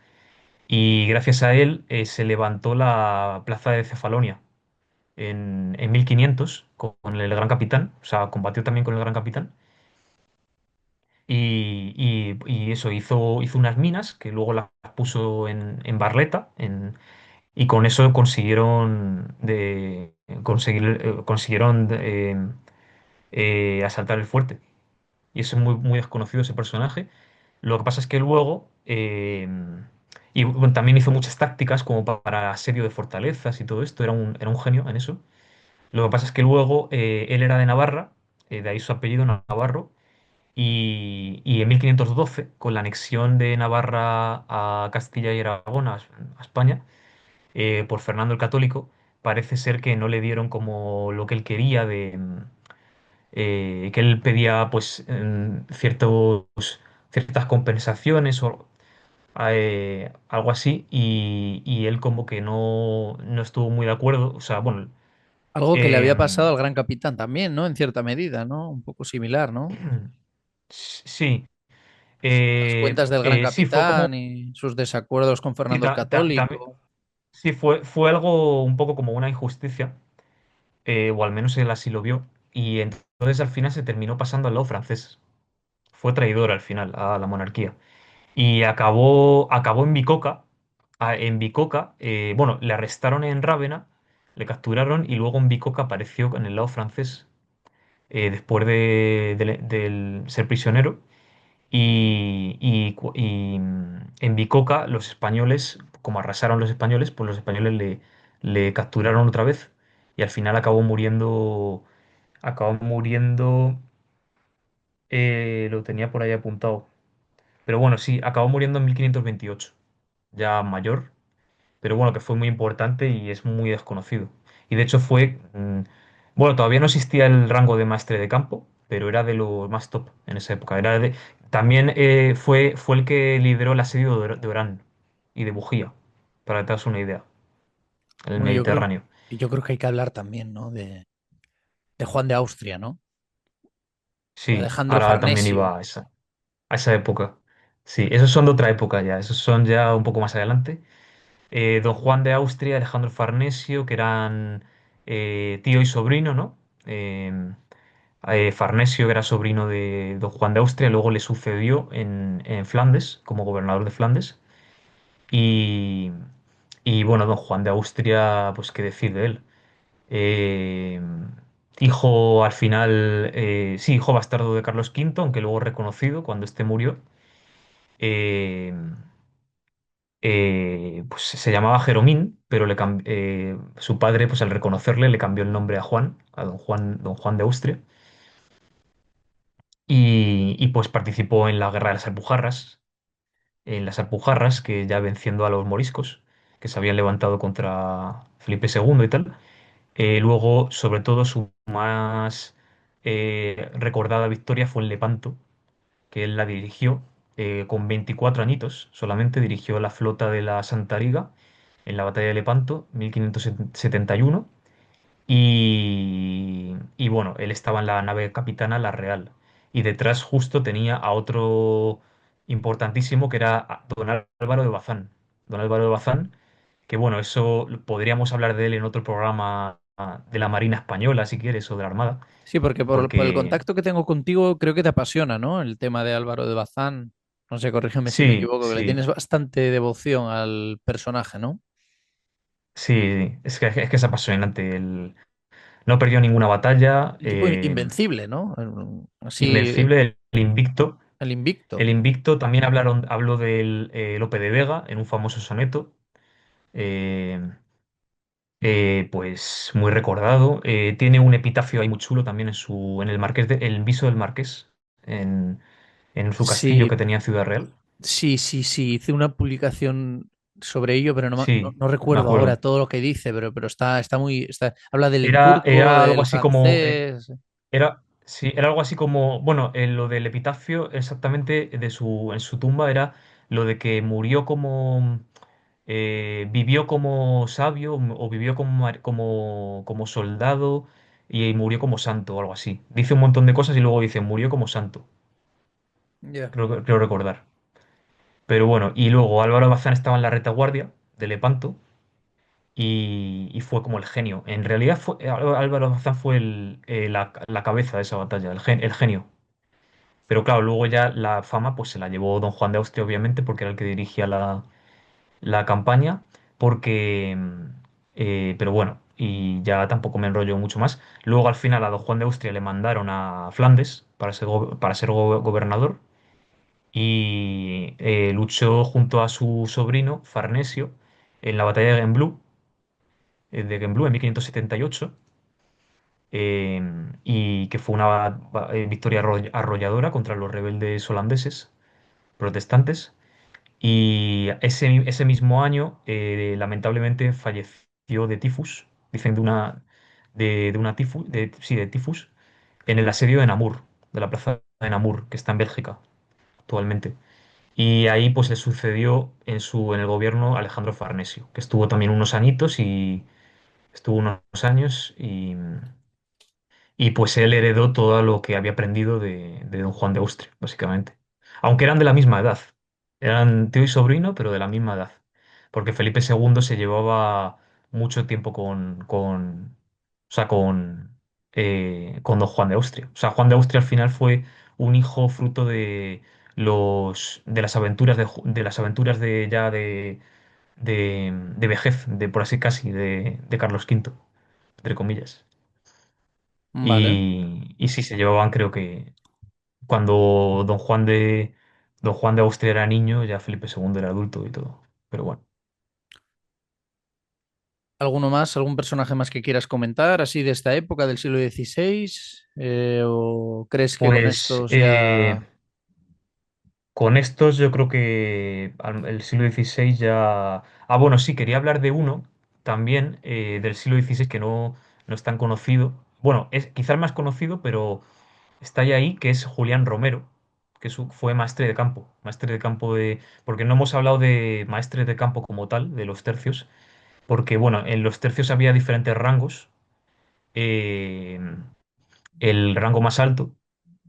Y gracias a él se levantó la plaza de Cefalonia en 1500 con el Gran Capitán, o sea, combatió también con el Gran Capitán. Y eso, hizo unas minas que luego las puso en Barletta, y con eso consiguieron asaltar el fuerte. Y eso es muy, muy desconocido ese personaje. Lo que pasa es que luego Y bueno, también hizo muchas tácticas como para asedio de fortalezas y todo esto, era un genio en eso. Lo que pasa es que luego él era de Navarra, de ahí su apellido Navarro, y en 1512, con la anexión de Navarra a Castilla y Aragón, a España, por Fernando el Católico, parece ser que no le dieron como lo que él quería, que él pedía pues ciertas compensaciones o algo así, y él como que no estuvo muy de acuerdo. O sea, bueno, Algo que le había pasado em, al Gran Capitán también, ¿no? En cierta medida, ¿no? Un poco similar, ¿no? sí, Las cuentas del Gran sí, fue como, Capitán y sus desacuerdos con sí, Fernando el también, Católico. sí, fue algo un poco como una injusticia, o al menos él así lo vio, y entonces al final se terminó pasando al lado francés. Fue traidor al final a la monarquía. Y acabó en Bicoca. En Bicoca, bueno, le arrestaron en Rávena, le capturaron y luego en Bicoca apareció en el lado francés, después del ser prisionero. En Bicoca los españoles, como arrasaron los españoles, pues los españoles le capturaron otra vez y al final acabó muriendo, lo tenía por ahí apuntado. Pero bueno, sí, acabó muriendo en 1528, ya mayor, pero bueno, que fue muy importante y es muy desconocido. Y de hecho bueno, todavía no existía el rango de maestre de campo, pero era de lo más top en esa época. También fue el que lideró el asedio de Orán y de Bujía, para que te hagas una idea, en el Bueno, Mediterráneo. yo creo que hay que hablar también, ¿no? De Juan de Austria, ¿no? O Sí, Alejandro ahora también Farnesio. iba a esa época. Sí, esos son de otra época ya, esos son ya un poco más adelante. Don Juan de Austria, Alejandro Farnesio, que eran tío y sobrino, ¿no? Farnesio era sobrino de Don Juan de Austria, luego le sucedió en Flandes, como gobernador de Flandes. Y, y bueno, Don Juan de Austria, pues qué decir de él. Eh, Hijo al final, sí, hijo bastardo de Carlos V, aunque luego reconocido cuando este murió. Eh, pues se llamaba Jeromín, pero su padre, pues al reconocerle, le cambió el nombre a Juan, a don Juan de Austria, y pues participó en la guerra de las Alpujarras, que ya venciendo a los moriscos, que se habían levantado contra Felipe II y tal. Luego, sobre todo, su más recordada victoria fue en Lepanto, que él la dirigió con 24 añitos, solamente dirigió la flota de la Santa Liga en la batalla de Lepanto, 1571, y bueno, él estaba en la nave capitana, la Real, y detrás justo tenía a otro importantísimo que era don Álvaro de Bazán. Don Álvaro de Bazán, que bueno, eso podríamos hablar de él en otro programa de la Marina Española, si quieres, o de la Armada, Sí, porque por el porque contacto que tengo contigo, creo que te apasiona, ¿no? El tema de Álvaro de Bazán. No sé, corrígeme si me sí, equivoco, que le sí. tienes bastante devoción al personaje, ¿no? Sí, es que es apasionante. No perdió ninguna batalla. El tipo invencible, ¿no? Así, Invencible, el invicto. el El invicto. invicto también habló del Lope de Vega en un famoso soneto. eh, pues muy recordado. Tiene un epitafio ahí muy chulo también en el Marqués el viso del Marqués, en, en su castillo que Sí, tenía en Ciudad Real. sí. Hice una publicación sobre ello, pero Sí, no me recuerdo ahora acuerdo. todo lo que dice, pero está muy. Habla del Era, turco, era algo del así como, francés. sí, era algo así como, bueno, lo del epitafio exactamente en su tumba era lo de que vivió como sabio o vivió como soldado y murió como santo o algo así. Dice un montón de cosas y luego dice murió como santo, Ya. creo recordar. Pero bueno, y luego Álvaro Bazán estaba en la retaguardia de Lepanto y fue como el genio. En realidad Álvaro Bazán fue la cabeza de esa batalla, el genio. Pero claro, luego ya la fama pues se la llevó don Juan de Austria, obviamente, porque era el que dirigía la campaña, porque... pero bueno, y ya tampoco me enrollo mucho más. Luego al final a don Juan de Austria le mandaron a Flandes para ser gobernador y luchó junto a su sobrino Farnesio en la batalla de Gembloux, en 1578, y que fue una victoria arrolladora contra los rebeldes holandeses protestantes. Y ese mismo año, lamentablemente, falleció de tifus, dicen de una tifus, sí, de tifus, en el asedio de Namur, de la plaza de Namur, que está en Bélgica actualmente. Y ahí pues le sucedió en el gobierno Alejandro Farnesio, que estuvo también unos añitos y estuvo unos años y pues él heredó todo lo que había aprendido de don Juan de Austria, básicamente. Aunque eran de la misma edad. Eran tío y sobrino, pero de la misma edad. Porque Felipe II se llevaba mucho tiempo o sea, con don Juan de Austria. O sea, Juan de Austria al final fue un hijo fruto de las aventuras de las aventuras de vejez, por así casi, de Carlos V, entre comillas. Vale. Y sí, se llevaban, creo que cuando don Juan de Austria era niño, ya Felipe II era adulto y todo. Pero bueno, ¿Alguno más? ¿Algún personaje más que quieras comentar así de esta época del siglo XVI? ¿O crees que con pues estos ya... con estos yo creo que el siglo XVI ya... Ah, bueno, sí, quería hablar de uno también del siglo XVI que no es tan conocido. Bueno, es quizás más conocido, pero está ya ahí, que es Julián Romero, que fue maestre de campo. Maestre de campo de... Porque no hemos hablado de maestres de campo como tal, de los tercios, porque bueno, en los tercios había diferentes rangos. Eh, el rango más alto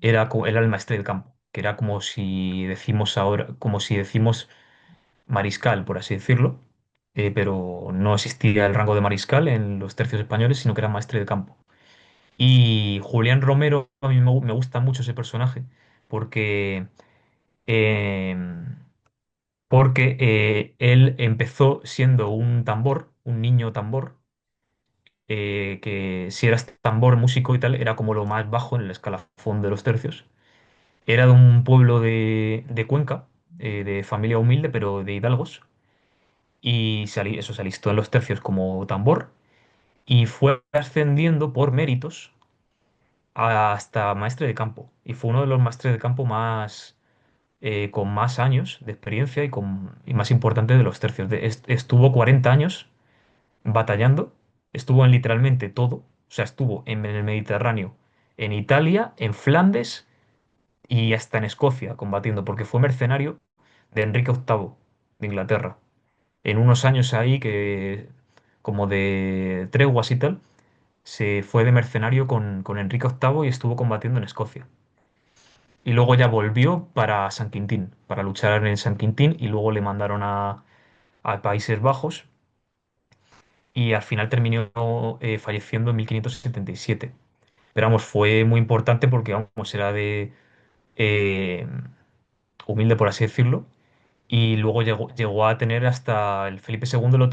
era el maestre del campo, que era como si decimos ahora, como si decimos mariscal, por así decirlo, pero no existía el rango de mariscal en los tercios españoles, sino que era maestre de campo. Y Julián Romero, a mí me gusta mucho ese personaje, porque, eh, porque él empezó siendo un tambor, un niño tambor, que si eras tambor, músico y tal, era como lo más bajo en el escalafón de los tercios. Era de un pueblo de Cuenca, de familia humilde, pero de hidalgos, y eso se alistó en los tercios como tambor, y fue ascendiendo por méritos hasta maestre de campo, y fue uno de los maestres de campo con más años de experiencia y más importante de los tercios. Estuvo 40 años batallando, estuvo en literalmente todo, o sea, estuvo en el Mediterráneo, en Italia, en Flandes y hasta en Escocia combatiendo, porque fue mercenario de Enrique VIII de Inglaterra. En unos años ahí que, como de treguas y tal, se fue de mercenario con Enrique VIII y estuvo combatiendo en Escocia. Y luego ya volvió para San Quintín, para luchar en San Quintín, y luego le mandaron a Países Bajos y al final terminó falleciendo en 1577. Pero vamos, fue muy importante porque vamos, era de eh, humilde, por así decirlo. Y luego llegó a tener hasta el Felipe II le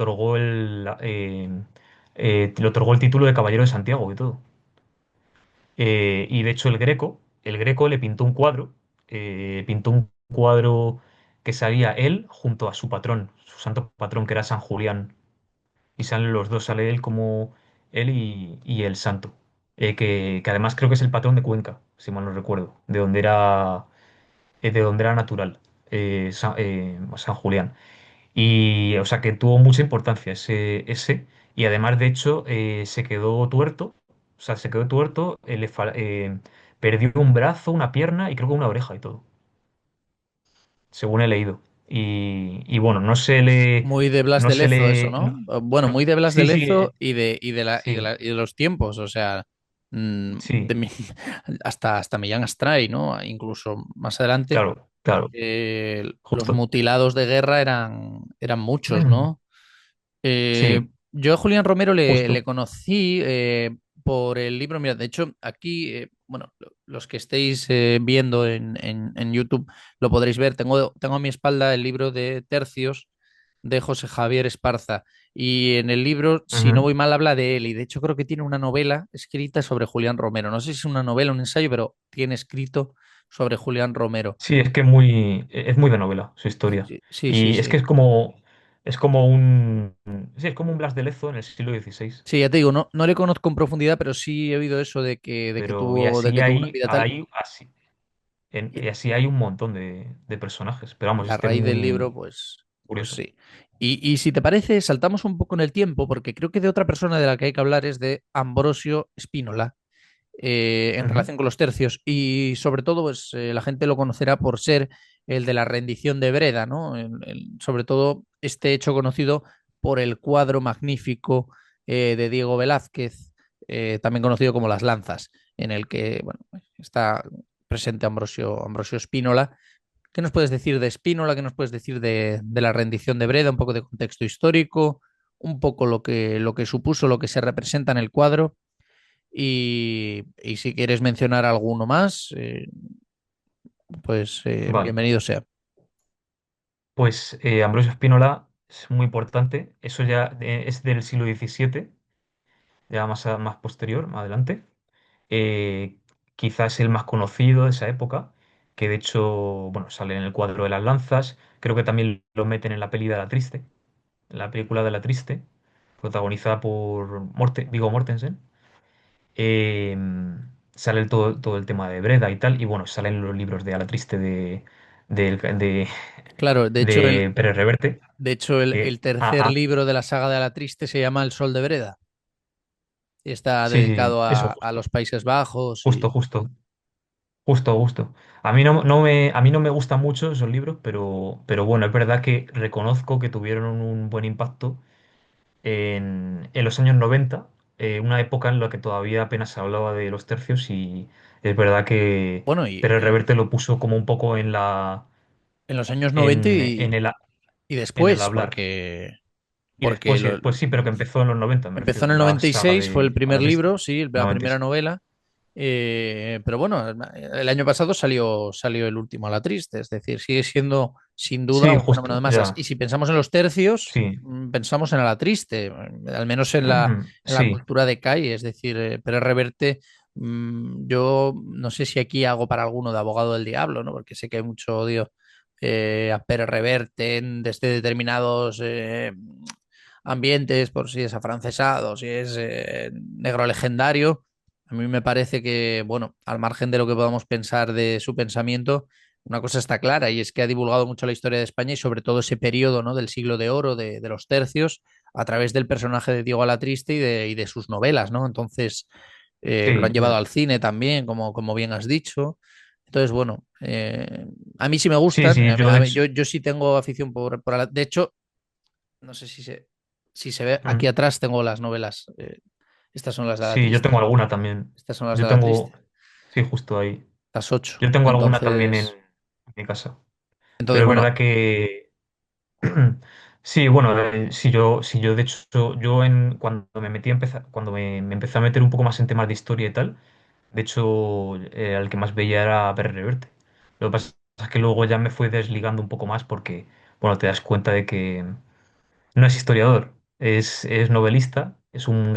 otorgó el título de Caballero de Santiago y todo. Y de hecho el Greco le pintó un cuadro que salía él junto a su patrón, su santo patrón que era San Julián. Y salen los dos, sale él como él y el santo. Que además creo que es el patrón de Cuenca, si mal no recuerdo, de donde era natural, San Julián. Y, o sea, que tuvo mucha importancia ese. Y además, de hecho, se quedó tuerto. O sea, se quedó tuerto, perdió un brazo, una pierna y creo que una oreja y todo, según he leído. Y bueno, Muy de Blas no de se Lezo eso, le, ¿no? Bueno, muy de Blas de sí, sí, Lezo sí, y de los tiempos, o sea, sí, hasta Millán Astray, ¿no? Incluso más adelante, claro, claro, los justo. mutilados de guerra eran muchos, ¿no? Sí, Yo a Julián Romero le justo. conocí por el libro, mira, de hecho, aquí, bueno, los que estéis viendo en YouTube lo podréis ver. Tengo a mi espalda el libro de Tercios de José Javier Esparza. Y en el libro, si no Ujú. voy mal, habla de él. Y de hecho creo que tiene una novela escrita sobre Julián Romero. No sé si es una novela, un ensayo, pero tiene escrito sobre Julián Romero. Sí, es que es muy de novela su historia. Sí, sí, sí, Y es que sí. es como un Blas de Lezo en el siglo XVI. Sí, ya te digo, no le conozco en profundidad, pero sí he oído eso Pero, y de así que tuvo una vida tal. y así hay un montón de personajes. Pero vamos, Y a este es raíz del libro, muy pues curioso. sí. Y si te parece, saltamos un poco en el tiempo, porque creo que de otra persona de la que hay que hablar es de Ambrosio Spínola, en Ujú. relación con los tercios. Y sobre todo, pues la gente lo conocerá por ser el de la rendición de Breda, ¿no? Sobre todo este hecho conocido por el cuadro magnífico de Diego Velázquez, también conocido como Las Lanzas, en el que bueno, está presente Ambrosio Spínola. ¿Qué nos puedes decir de Spínola? ¿Qué nos puedes decir de la rendición de Breda? Un poco de contexto histórico, un poco lo que supuso, lo que se representa en el cuadro. Y si quieres mencionar alguno más, pues Vale. bienvenido sea. Pues Ambrosio Spínola es muy importante. Eso ya es del siglo XVII, ya más posterior, más adelante. eh, Quizás el más conocido de esa época, que de hecho, bueno, sale en el cuadro de las lanzas, creo que también lo meten en la peli de La Triste, en la película de La Triste, protagonizada por Viggo Mortensen. Eh, Sale todo el tema de Breda y tal, y bueno, salen los libros de A la Triste de, Claro, de Pérez Reverte, de hecho que, el tercer libro de la saga de la Triste se llama El Sol de Breda. Está sí, sí, sí, dedicado eso, a los Países Bajos justo, justo. Justo, justo. A mí no me gustan mucho esos libros, pero bueno, es verdad que reconozco que tuvieron un buen impacto en los años 90, una época en la que todavía apenas se hablaba de los tercios y es verdad que bueno, Pérez Reverte lo puso como un poco en los años 90 y en el después, hablar. Y porque después, pues sí, pero que empezó en los 90 me empezó refiero, en el la noventa y saga seis fue el de A primer la Triste. libro, sí, la primera 96. novela. Pero bueno, el año pasado salió el último a la triste, es decir, sigue siendo sin duda Sí, un fenómeno de justo, masas. ya. Y si pensamos en los tercios, Sí. pensamos en a la triste, al menos Ujú, en la sí, cultura de calle, es decir, Pérez Reverte, yo no sé si aquí hago para alguno de abogado del diablo, ¿no? Porque sé que hay mucho odio a Pérez Reverte desde determinados ambientes, por si es afrancesado, si es negro legendario. A mí me parece que, bueno, al margen de lo que podamos pensar de su pensamiento, una cosa está clara y es que ha divulgado mucho la historia de España y sobre todo ese periodo, ¿no? Del siglo de oro, de los tercios, a través del personaje de Diego Alatriste y de sus novelas, ¿no? Entonces, lo han sí, llevado ya. al cine también, como bien has dicho. Entonces, bueno, a mí sí me Sí, gustan. sí, yo de hecho. Yo sí tengo afición de hecho, no sé si se ve, aquí Mm. atrás tengo las novelas. Estas son las de la Sí, yo triste. tengo alguna también. Estas son las de Yo la tengo, triste. sí, justo ahí. Las ocho. Yo tengo alguna también Entonces, en mi casa. entonces Pero es bueno, verdad que sí, bueno, si yo de hecho, cuando me metí a empezar, cuando me empecé a meter un poco más en temas de historia y tal, de hecho, el que más veía era Pérez Reverte. Lo que pasa es que luego ya me fui desligando un poco más porque, bueno, te das cuenta de que no es historiador, es novelista, es un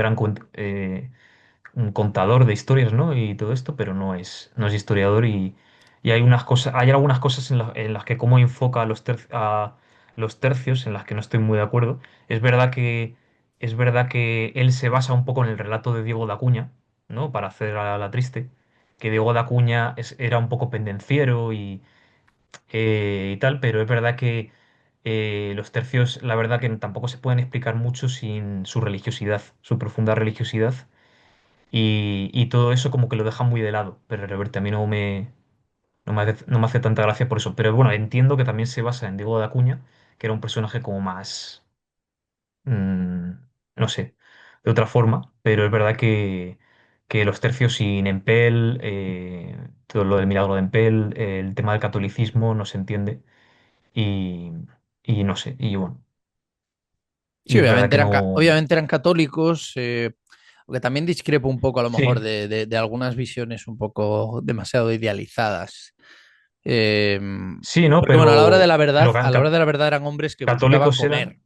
contador de historias, ¿no? Y todo esto, pero no es historiador y hay algunas cosas en las que cómo enfoca a los tercios en las que no estoy muy de acuerdo. Es verdad que él se basa un poco en el relato de Diego de Acuña, ¿no? Para hacer a la triste, que Diego de Acuña era un poco pendenciero y tal, pero es verdad que los tercios, la verdad que tampoco se pueden explicar mucho sin su religiosidad, su profunda religiosidad y todo eso como que lo deja muy de lado. Pero Reverte a mí no me hace tanta gracia por eso. Pero bueno, entiendo que también se basa en Diego de Acuña, que era un personaje como más, mm, no sé, de otra forma. Pero es verdad que los tercios sin Empel, todo lo del milagro de Empel, el tema del catolicismo no se entiende. Y, y no sé, y bueno, y sí, es verdad que no. obviamente eran católicos, aunque también discrepo un poco a lo mejor Sí, de algunas visiones un poco demasiado idealizadas. Eh, sí, ¿no? Porque bueno, a la hora de la Pero verdad, a la hora de la verdad eran hombres que buscaban católicos comer. eran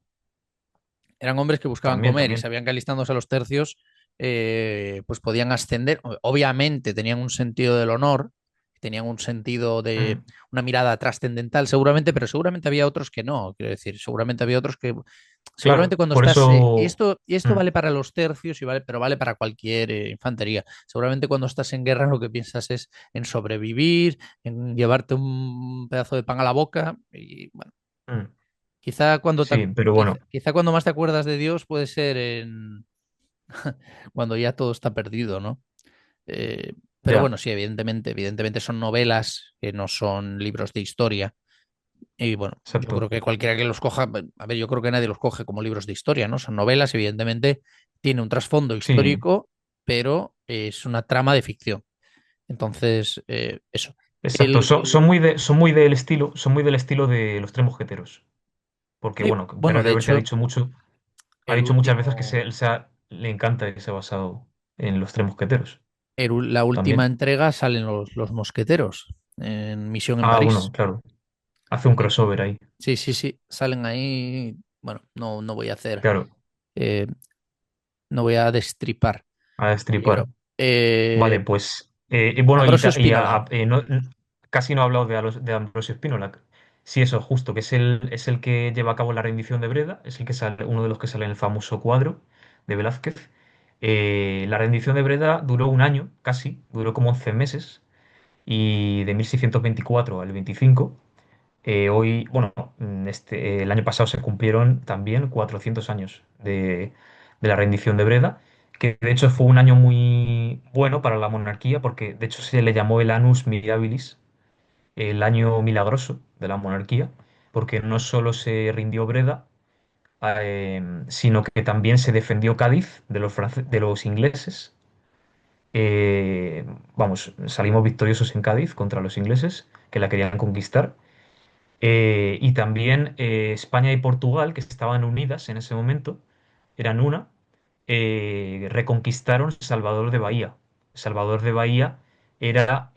Eran hombres que buscaban también, comer y también. sabían que alistándose a los tercios, pues podían ascender. Obviamente tenían un sentido del honor, tenían un sentido de mm, una mirada trascendental, seguramente, pero seguramente había otros que no. Quiero decir, seguramente había otros que, seguramente claro, cuando por estás, eso. y esto Mm, vale para los tercios, y vale, pero vale para cualquier infantería. Seguramente cuando estás en guerra lo que piensas es en sobrevivir, en llevarte un pedazo de pan a la boca y bueno. mm, Quizá cuando, sí, pero bueno, quizá cuando más te acuerdas de Dios puede ser en cuando ya todo está perdido, ¿no? Eh, pero ya, bueno, sí, evidentemente son novelas que no son libros de historia. Y bueno, yo exacto. creo que cualquiera que los coja, a ver, yo creo que nadie los coge como libros de historia, ¿no? Son novelas, evidentemente tiene un trasfondo Sí, histórico, pero es una trama de ficción. Entonces, eso. exacto. El, Son muy del estilo de los Tres Mosqueteros. Porque, sí, bueno, bueno, Pere de Reverte ha hecho, dicho mucho, ha el dicho muchas veces que último, le encanta que se ha basado en los Tres Mosqueteros la última también. entrega salen los mosqueteros en Misión en Ah, bueno, París. claro. Hace un Sí, crossover ahí. sí, salen ahí. Bueno, no voy a hacer, Claro, eh, no voy a destripar a el libro. destripar. Vale, Eh, pues, y bueno, Ambrosio Spínola. casi no he hablado de Ambrosio Spínola. Sí, eso, justo, que es el que lleva a cabo la rendición de Breda, es el que sale, uno de los que sale en el famoso cuadro de Velázquez. La rendición de Breda duró un año, casi, duró como 11 meses, y de 1624 al 25, hoy, bueno, el año pasado se cumplieron también 400 años de la rendición de Breda, que de hecho fue un año muy bueno para la monarquía, porque de hecho se le llamó el Annus Mirabilis, el año milagroso de la monarquía, porque no solo se rindió Breda, sino que también se defendió Cádiz de de los ingleses. Eh, Vamos, salimos victoriosos en Cádiz contra los ingleses, que la querían conquistar. Y también España y Portugal, que estaban unidas en ese momento, eran una, reconquistaron Salvador de Bahía. Salvador de Bahía era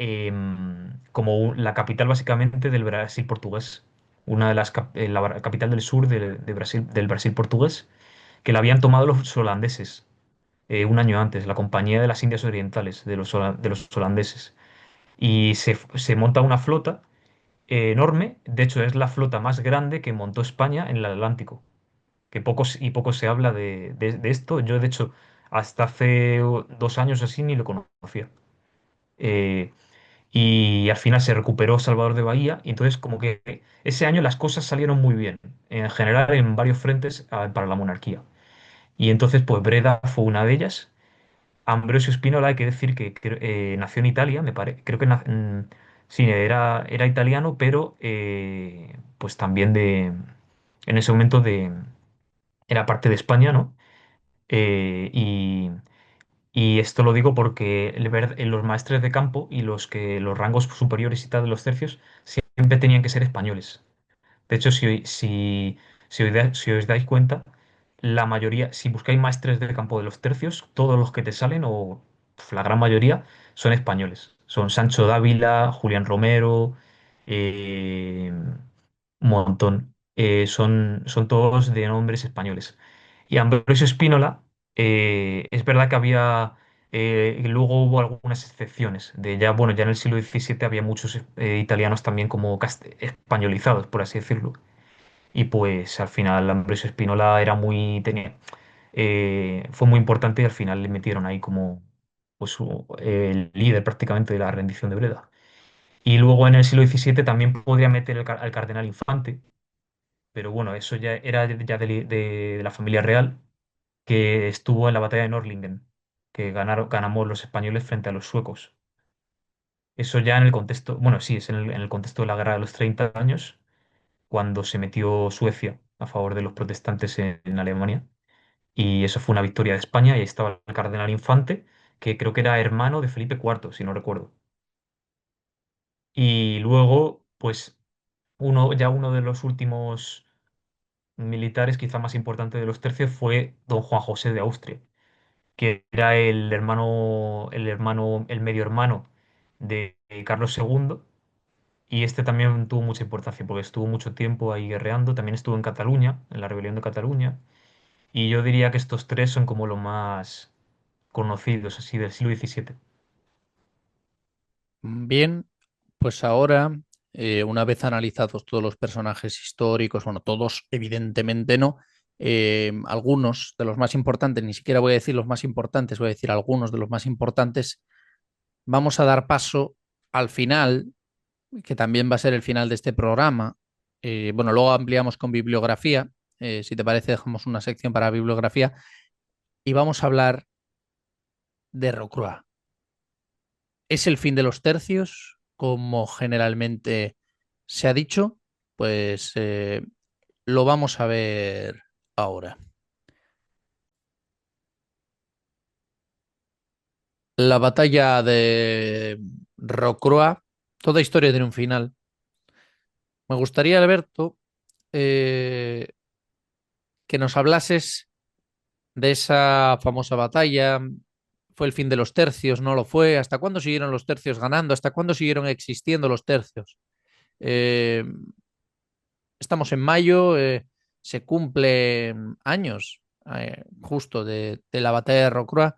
como la capital básicamente del Brasil portugués, una de las la capital del sur de Brasil, del Brasil portugués, que la habían tomado los holandeses un año antes, la Compañía de las Indias Orientales de los holandeses. Y se monta una flota enorme. De hecho, es la flota más grande que montó España en el Atlántico. Que poco se habla de esto. Yo, de hecho, hasta hace 2 años así ni lo conocía. Eh, y al final se recuperó Salvador de Bahía. Y entonces, como que ese año las cosas salieron muy bien. En general, en varios frentes para la monarquía. Y entonces, pues Breda fue una de ellas. Ambrosio Spínola, hay que decir que, nació en Italia, me parece, creo que sí, era italiano, pero pues también en ese momento era parte de España, ¿no? Eh, y, y esto lo digo porque los maestres de campo y los rangos superiores y tal de los tercios siempre tenían que ser españoles. De hecho, si os dais cuenta, la mayoría, si buscáis maestres del campo de los tercios, todos los que te salen, o la gran mayoría, son españoles. Son Sancho Dávila, Julián Romero, un montón. Son todos de nombres españoles. Y Ambrosio Spínola, es verdad que luego hubo algunas excepciones. Bueno, ya en el siglo XVII había muchos italianos también como españolizados, por así decirlo. Y pues al final Ambrosio Spínola fue muy importante y al final le metieron ahí como pues, el líder prácticamente de la rendición de Breda. Y luego en el siglo XVII también podría meter al cardenal Infante, pero bueno, eso ya era ya de la familia real, que estuvo en la batalla de Nördlingen, que ganamos los españoles frente a los suecos. Eso ya en el contexto, bueno, sí, es en el contexto de la Guerra de los 30 años, cuando se metió Suecia a favor de los protestantes en Alemania. Y eso fue una victoria de España y ahí estaba el cardenal Infante, que creo que era hermano de Felipe IV, si no recuerdo. Y luego, pues, uno de los últimos militares, quizá más importante de los tercios, fue don Juan José de Austria, que era el medio hermano de Carlos II. Y este también tuvo mucha importancia porque estuvo mucho tiempo ahí guerreando. También estuvo en Cataluña, en la rebelión de Cataluña. Y yo diría que estos tres son como los más conocidos así del siglo XVII. Bien, Pues ahora, una vez analizados todos los personajes históricos, bueno, todos evidentemente no, algunos de los más importantes, ni siquiera voy a decir los más importantes, voy a decir algunos de los más importantes, vamos a dar paso al final, que también va a ser el final de este programa. Bueno, luego ampliamos con bibliografía, si te parece, dejamos una sección para bibliografía y vamos a hablar de Rocroi. ¿Es el fin de los tercios, como generalmente se ha dicho? Pues lo vamos a ver ahora. La batalla de Rocroi, toda historia tiene un final. Me gustaría, Alberto, eh, que nos hablases de esa famosa batalla. ¿Fue el fin de los tercios? ¿No lo fue? ¿Hasta cuándo siguieron los tercios ganando? ¿Hasta cuándo siguieron existiendo los tercios? Eh, Estamos en mayo, se cumplen años justo de la batalla de Rocroi,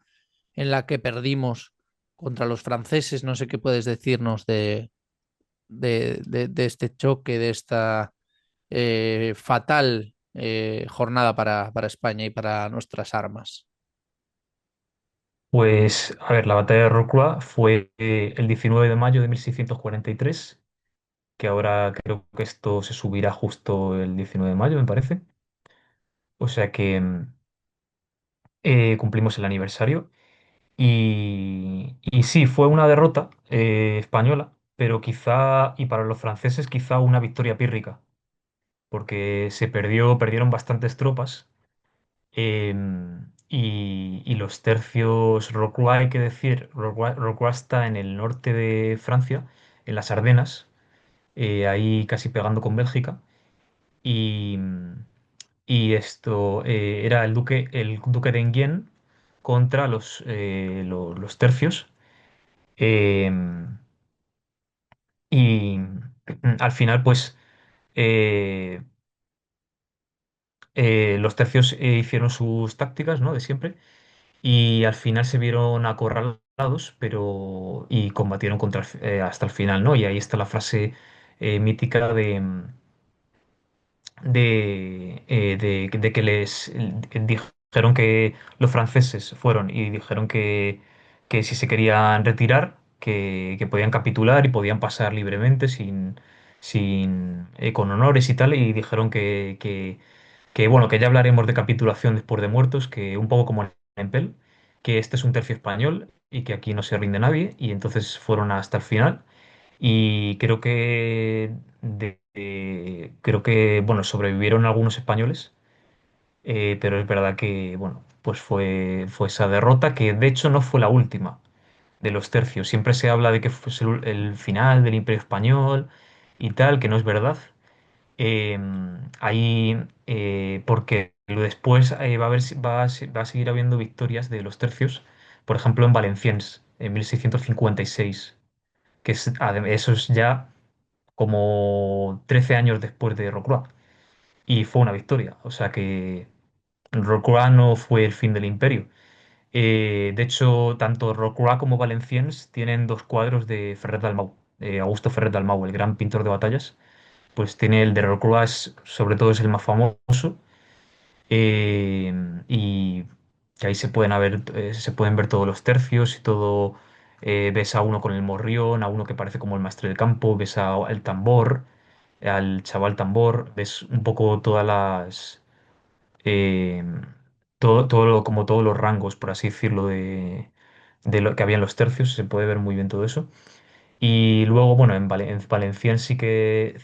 en la que perdimos contra los franceses. No sé qué puedes decirnos de este choque, de esta fatal jornada para España y para nuestras armas. Pues, a ver, la batalla de Rocroi fue el 19 de mayo de 1643, que ahora creo que esto se subirá justo el 19 de mayo, me parece. O sea que cumplimos el aniversario. Y sí, fue una derrota española, pero quizá, y para los franceses, quizá una victoria pírrica, porque perdieron bastantes tropas. Y los tercios Rocroi, hay que decir, Rocroi está en el norte de Francia, en las Ardenas, ahí casi pegando con Bélgica. Y, y esto era el duque de Enghien contra los tercios. em, y al final, pues, eh, los tercios hicieron sus tácticas, ¿no? De siempre. Y al final se vieron acorralados, pero y combatieron hasta el final, ¿no? Y ahí está la frase mítica de que dijeron que los franceses fueron y dijeron que si se querían retirar, que podían capitular y podían pasar libremente con honores y tal, y dijeron que bueno, que ya hablaremos de capitulación después de muertos, que un poco como en Empel, que este es un tercio español y que aquí no se rinde nadie, y entonces fueron hasta el final. Y creo que bueno, sobrevivieron algunos españoles, pero es verdad que bueno, pues fue esa derrota que de hecho no fue la última de los tercios. Siempre se habla de que fue el final del Imperio Español y tal, que no es verdad. Eh, Ahí, porque después va a seguir habiendo victorias de los tercios, por ejemplo en Valenciennes, en 1656, eso es ya como 13 años después de Rocroi, y fue una victoria, o sea que Rocroi no fue el fin del imperio. De hecho, tanto Rocroi como Valenciennes tienen dos cuadros de Ferrer Dalmau, Augusto Ferrer Dalmau, el gran pintor de batallas. Pues tiene el de Rocroi, sobre todo es el más famoso, eh, y que ahí se pueden ver todos los tercios y todo. Ves a uno con el morrión, a uno que parece como el maestre del campo, ves al tambor, al chaval tambor, ves un poco eh, como todos los rangos, por así decirlo, de lo que había en los tercios, se puede ver muy bien todo eso. Y luego, bueno, en Valenciennes sí que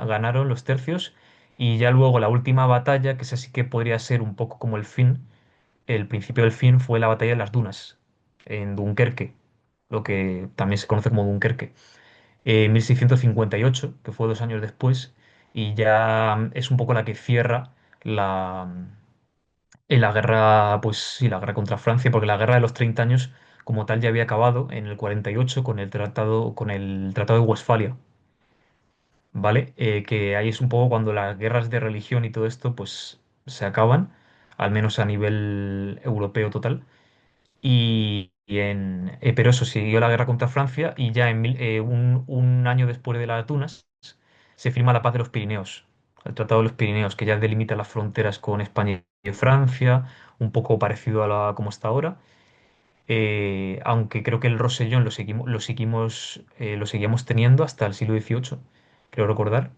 ganaron los tercios. Y ya luego la última batalla, que esa sí que podría ser un poco como el principio del fin, fue la batalla de las Dunas, en Dunkerque, lo que también se conoce como Dunkerque, en 1658, que fue 2 años después, y ya es un poco la que cierra la, en la guerra, pues sí, la guerra contra Francia, porque la guerra de los 30 años como tal ya había acabado en el 48 con el Tratado de Westfalia, ¿vale? Que ahí es un poco cuando las guerras de religión y todo esto pues se acaban, al menos a nivel europeo total. Y pero eso siguió la guerra contra Francia y ya un año después de las Tunas se firma la paz de los Pirineos, el Tratado de los Pirineos, que ya delimita las fronteras con España y Francia, un poco parecido a la como está ahora. Aunque creo que el Rosellón lo seguimos teniendo hasta el siglo XVIII, creo recordar.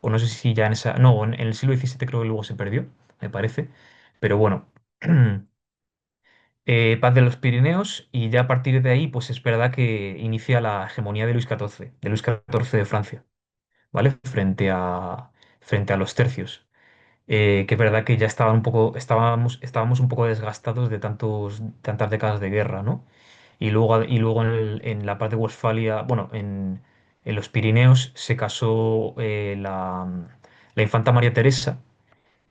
O no sé si ya en esa. No, en el siglo XVII creo que luego se perdió, me parece. Pero bueno. Paz de los Pirineos y ya a partir de ahí pues es verdad que inicia la hegemonía de Luis XIV de Francia, ¿vale? Frente a los tercios. Que es verdad que ya estábamos un poco desgastados de tantas décadas de guerra, ¿no? Y luego en la paz de Westfalia, bueno, en los Pirineos se casó la infanta María Teresa,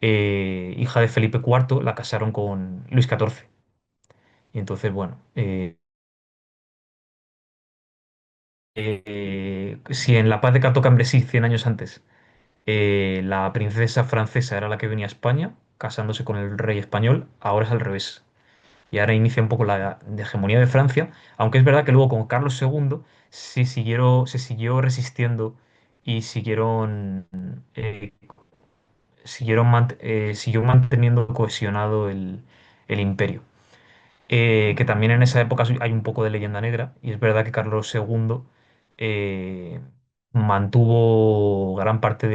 hija de Felipe IV, la casaron con Luis XIV. Y entonces, bueno, si en la paz de Cato-Cambresí, 100 años antes, la princesa francesa era la que venía a España, casándose con el rey español, ahora es al revés. Y ahora inicia un poco la hegemonía de Francia, aunque es verdad que luego con Carlos II se siguió resistiendo y siguió manteniendo cohesionado el imperio. Que también en esa época hay un poco de leyenda negra, y es verdad que Carlos II eh, mantuvo gran parte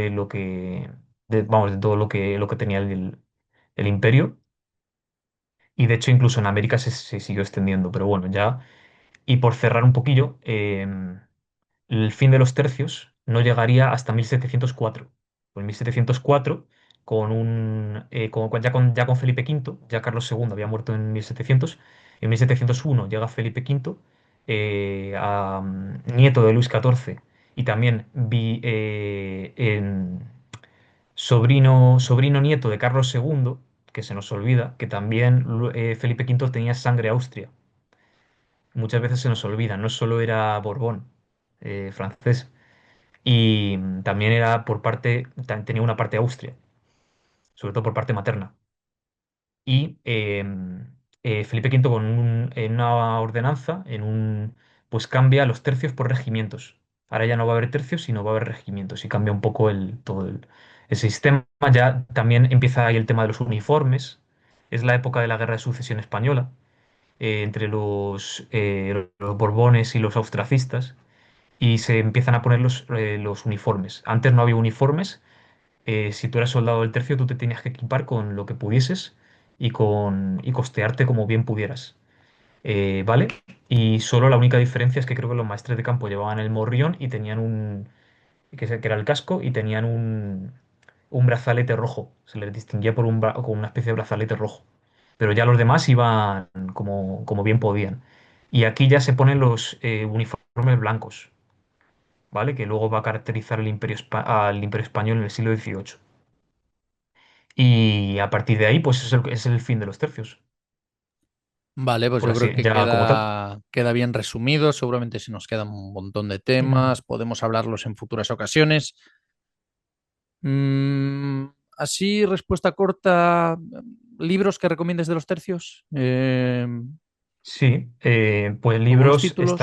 vamos, de todo lo que tenía el imperio, y de hecho incluso en América se siguió extendiendo, pero bueno, ya, y por cerrar un poquillo, el fin de los tercios no llegaría hasta 1704. Pues en 1704, ya con Felipe V, ya Carlos II había muerto en 1700, en 1701 llega Felipe V, nieto de Luis XIV, y también sobrino nieto de Carlos II, que se nos olvida, que también Felipe V tenía sangre austria. Muchas veces se nos olvida, no solo era Borbón, francés, y también era tenía una parte Austria, sobre todo por parte materna. Y Felipe V en una ordenanza, pues cambia los tercios por regimientos. Ahora ya no va a haber tercios, sino va a haber regimientos y cambia un poco todo el sistema. Ya también empieza ahí el tema de los uniformes. Es la época de la Guerra de Sucesión Española, entre los Borbones y los austracistas, y se empiezan a poner los uniformes. Antes no había uniformes. Si tú eras soldado del tercio, tú te tenías que equipar con lo que pudieses y costearte como bien pudieras. ¿Vale? Y solo la única diferencia es que creo que los maestres de campo llevaban el morrión y tenían que era el casco, y tenían un brazalete rojo. Se les distinguía con una especie de brazalete rojo. Pero ya los demás iban como bien podían. Y aquí ya se ponen los uniformes blancos, ¿vale? Que luego va a caracterizar al Imperio Español en el siglo XVIII. Y a partir de ahí, pues es el fin de los tercios, Vale, pues por yo creo así, que ya como tal. queda bien resumido. Seguramente se nos quedan un montón de temas, podemos hablarlos en futuras ocasiones. Mm, así, respuesta corta, libros que recomiendes de los tercios, Sí, pues algunos libros títulos.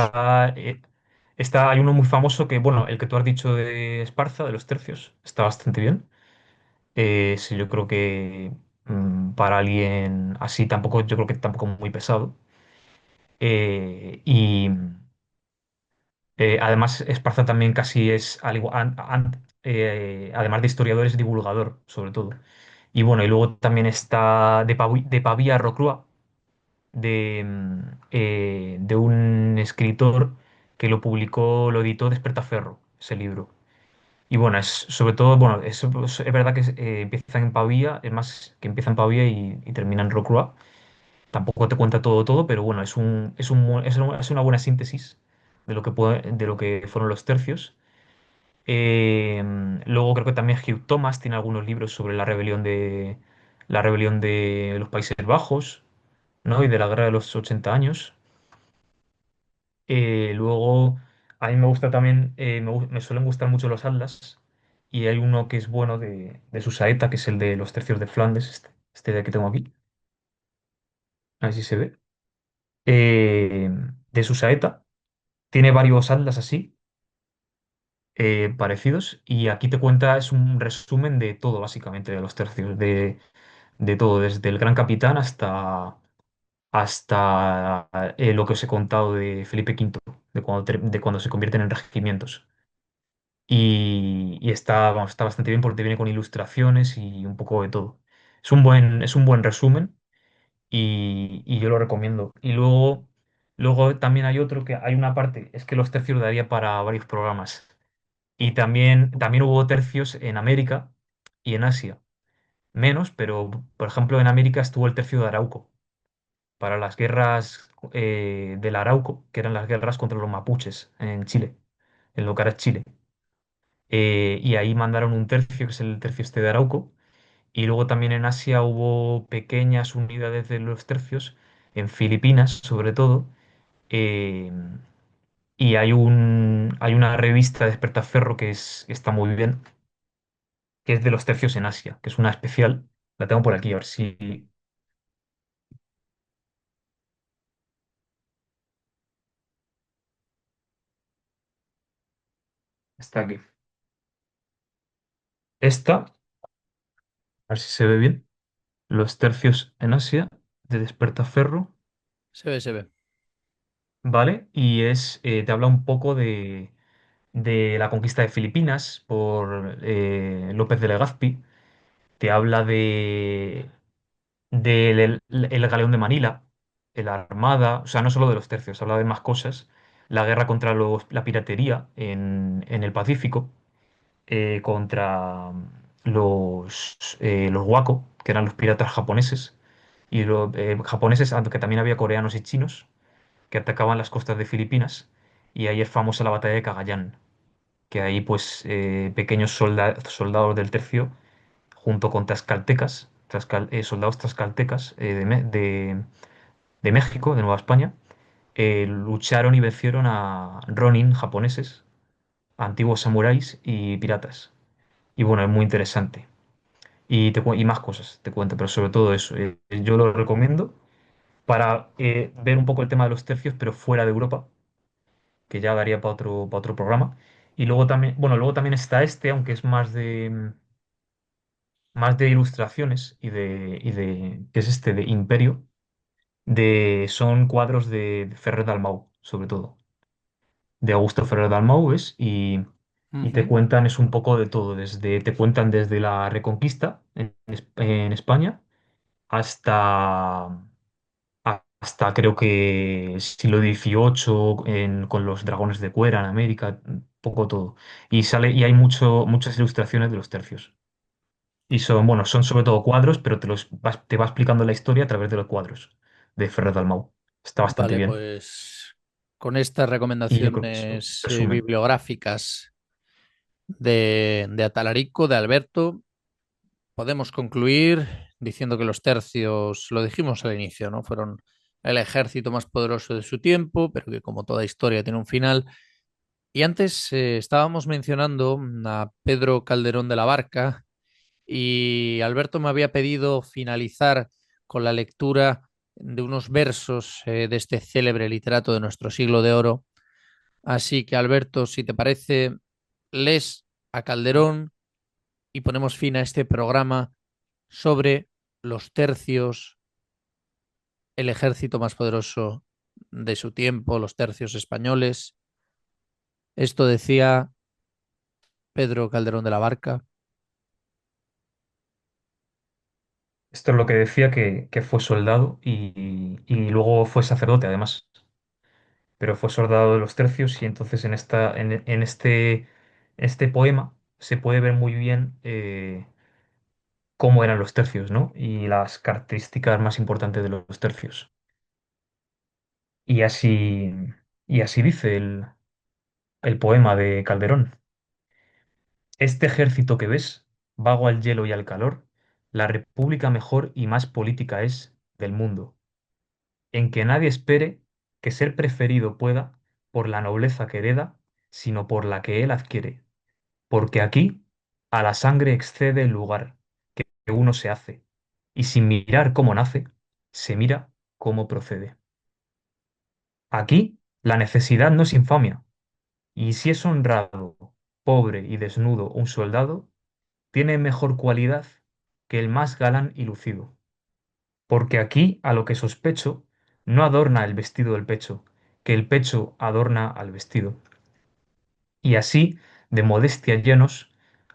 hay uno muy famoso que, bueno, el que tú has dicho de Esparza, de los tercios, está bastante bien. Sí, yo creo que para alguien así tampoco, yo creo que tampoco muy pesado. Y además Esparza también casi es, además de historiador, es divulgador, sobre todo. Y bueno, y luego también está de Pavía Rocroi, de un escritor que lo editó Despertaferro, ese libro. Y bueno, es sobre todo, bueno, es verdad que empieza en Pavía, es más que empieza en Pavía y termina en Rocroi. Tampoco te cuenta todo, pero bueno, es una buena síntesis de lo que fueron los tercios. Eh, Luego creo que también Hugh Thomas tiene algunos libros sobre la rebelión de los Países Bajos, ¿no? Y de la Guerra de los 80 años. Luego, a mí me gusta también, me suelen gustar mucho los atlas, y hay uno que es bueno de Susaeta, que es el de los tercios de Flandes, este de que tengo aquí. A ver si se ve. eh, de su saeta. Tiene varios atlas así, parecidos, y aquí te cuenta, es un resumen de todo, básicamente, de los tercios, de todo, desde el Gran Capitán hasta lo que os he contado de Felipe V, de cuando se convierten en regimientos. Y está, vamos, está bastante bien porque te viene con ilustraciones y un poco de todo. Es un buen resumen y yo lo recomiendo. Y luego también hay otro que hay una parte, es que los tercios daría para varios programas. Y también hubo tercios en América y en Asia. Menos, pero por ejemplo en América estuvo el tercio de Arauco para las guerras del Arauco, que eran las guerras contra los mapuches en Chile, en lo que ahora es Chile. Y ahí mandaron un tercio, que es el tercio este de Arauco. Y luego también en Asia hubo pequeñas unidades de los tercios, en Filipinas sobre todo. eh, y hay una revista de Despertaferro está muy bien, que es de los tercios en Asia, que es una especial. La tengo por aquí, a ver si está aquí. Esta, a ver si se ve bien. Los tercios en Asia, de Despertaferro, Se ve, se ve. ¿vale? Y te habla un poco de la conquista de Filipinas por López de Legazpi. Te habla del galeón de Manila, la armada, o sea, no solo de los tercios, habla de más cosas. La guerra contra la piratería en el Pacífico, contra los Wako, que eran los piratas japoneses, y los japoneses, aunque también había coreanos y chinos, que atacaban las costas de Filipinas, y ahí es famosa la batalla de Cagayán, que ahí pues pequeños soldados del tercio, junto con tlaxcaltecas, soldados tlaxcaltecas de México, de Nueva España, lucharon y vencieron a Ronin japoneses, antiguos samuráis y piratas. Y bueno, es muy interesante. Y más cosas te cuento, pero sobre todo eso. Yo lo recomiendo para ver un poco el tema de los tercios, pero fuera de Europa, que ya daría para otro programa. Y luego también, bueno, luego también está este, aunque es más de ilustraciones ¿qué es este? De Imperio, son cuadros de Ferrer Dalmau, sobre todo, de Augusto Ferrer Dalmau, ¿ves? Y te Ujú. cuentan es un poco de todo, te cuentan desde la Reconquista en España hasta, hasta creo que siglo XVIII con los dragones de Cuera en América, un poco todo. Y hay muchas ilustraciones de los tercios. Y bueno, son sobre todo cuadros, pero te va explicando la historia a través de los cuadros de Ferrer Dalmau. Está bastante Vale, bien. pues con estas Y yo creo que eso, recomendaciones resumen. bibliográficas de Atalarico, de Alberto, podemos concluir diciendo que los tercios, lo dijimos al inicio, ¿no? Fueron el ejército más poderoso de su tiempo, pero que como toda historia tiene un final. Y antes estábamos mencionando a Pedro Calderón de la Barca y Alberto me había pedido finalizar con la lectura de unos versos de este célebre literato de nuestro siglo de oro. Así que Alberto, si te parece, lees a Calderón y ponemos fin a este programa sobre los tercios, el ejército más poderoso de su tiempo, los tercios españoles. Esto decía Pedro Calderón de la Barca. Esto es lo que decía que fue soldado y luego fue sacerdote, además. Pero fue soldado de los tercios y entonces en este poema se puede ver muy bien cómo eran los tercios, ¿no? Y las características más importantes de los tercios. Y así, y así dice el poema de Calderón. Este ejército que ves, vago al hielo y al calor, la república mejor y más política es del mundo, en que nadie espere que ser preferido pueda por la nobleza que hereda, sino por la que él adquiere, porque aquí a la sangre excede el lugar que uno se hace, y sin mirar cómo nace, se mira cómo procede. Aquí la necesidad no es infamia, y si es honrado, pobre y desnudo un soldado, tiene mejor cualidad que el más galán y lucido. Porque aquí, a lo que sospecho, no adorna el vestido del pecho, que el pecho adorna al vestido. Y así, de modestia llenos,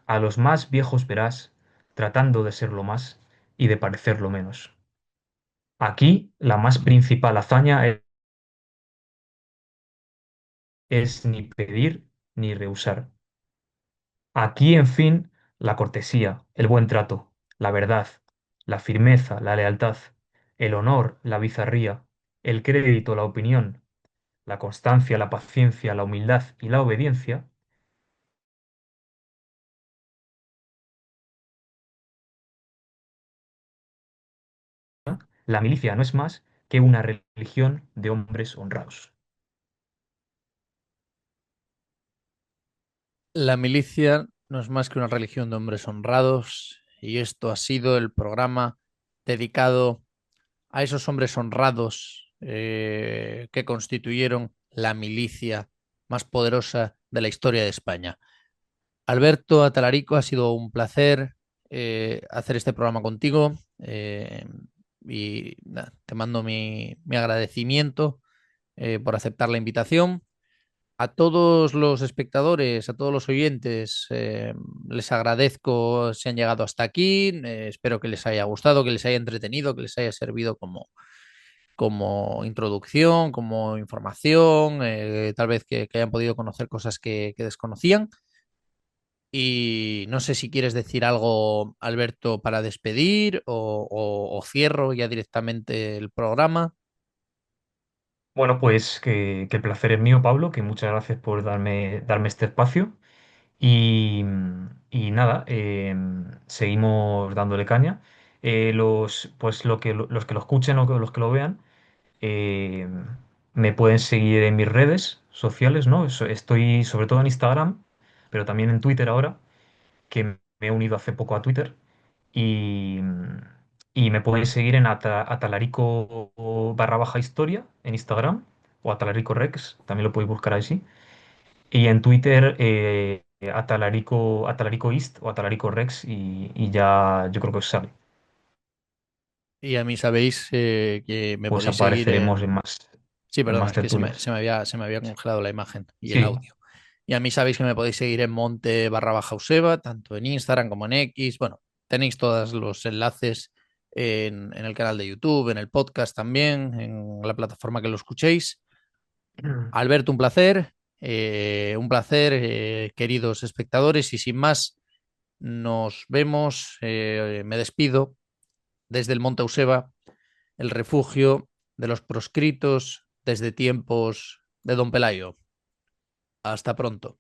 a los más viejos verás, tratando de ser lo más y de parecer lo menos. Aquí, la más principal hazaña es ni pedir ni rehusar. Aquí, en fin, la cortesía, el buen trato, la verdad, la firmeza, la lealtad, el honor, la bizarría, el crédito, la opinión, la constancia, la paciencia, la humildad y la obediencia, la milicia no es más que una religión de hombres honrados. La milicia no es más que una religión de hombres honrados y esto ha sido el programa dedicado a esos hombres honrados que constituyeron la milicia más poderosa de la historia de España. Alberto Atalarico, ha sido un placer hacer este programa contigo y nada, te mando mi agradecimiento por aceptar la invitación. A todos los espectadores, a todos los oyentes, les agradezco si han llegado hasta aquí. Espero que les haya gustado, que les haya entretenido, que les haya servido como introducción, como información, tal vez que hayan podido conocer cosas que desconocían. Y no sé si quieres decir algo, Alberto, para despedir o cierro ya directamente el programa. Bueno, pues que el placer es mío, Pablo, que muchas gracias por darme este espacio. Y, y nada, seguimos dándole caña. Pues los que lo escuchen o los que lo vean, eh, me pueden seguir en mis redes sociales, ¿no? Estoy sobre todo en Instagram, pero también en Twitter ahora, que me he unido hace poco a Twitter. Y, y me pueden seguir en atalarico barra baja historia en Instagram o atalarico rex, también lo podéis buscar así. Y en Twitter, Atalarico East o Atalarico Rex y ya yo creo que os sale. Y a mí sabéis que me Pues podéis seguir apareceremos en... Sí, en perdona, más es que tertulias. se me había congelado la imagen y el Sí, audio. Y a mí sabéis que me podéis seguir en Monte barra baja Useba, tanto en Instagram como en X. Bueno, tenéis todos los enlaces en el canal de YouTube, en el podcast también, en la plataforma que lo escuchéis. Alberto, un placer, queridos espectadores, y sin más, nos vemos. Me despido desde el Monte Useba, el refugio de los proscritos desde tiempos de Don Pelayo. Hasta pronto.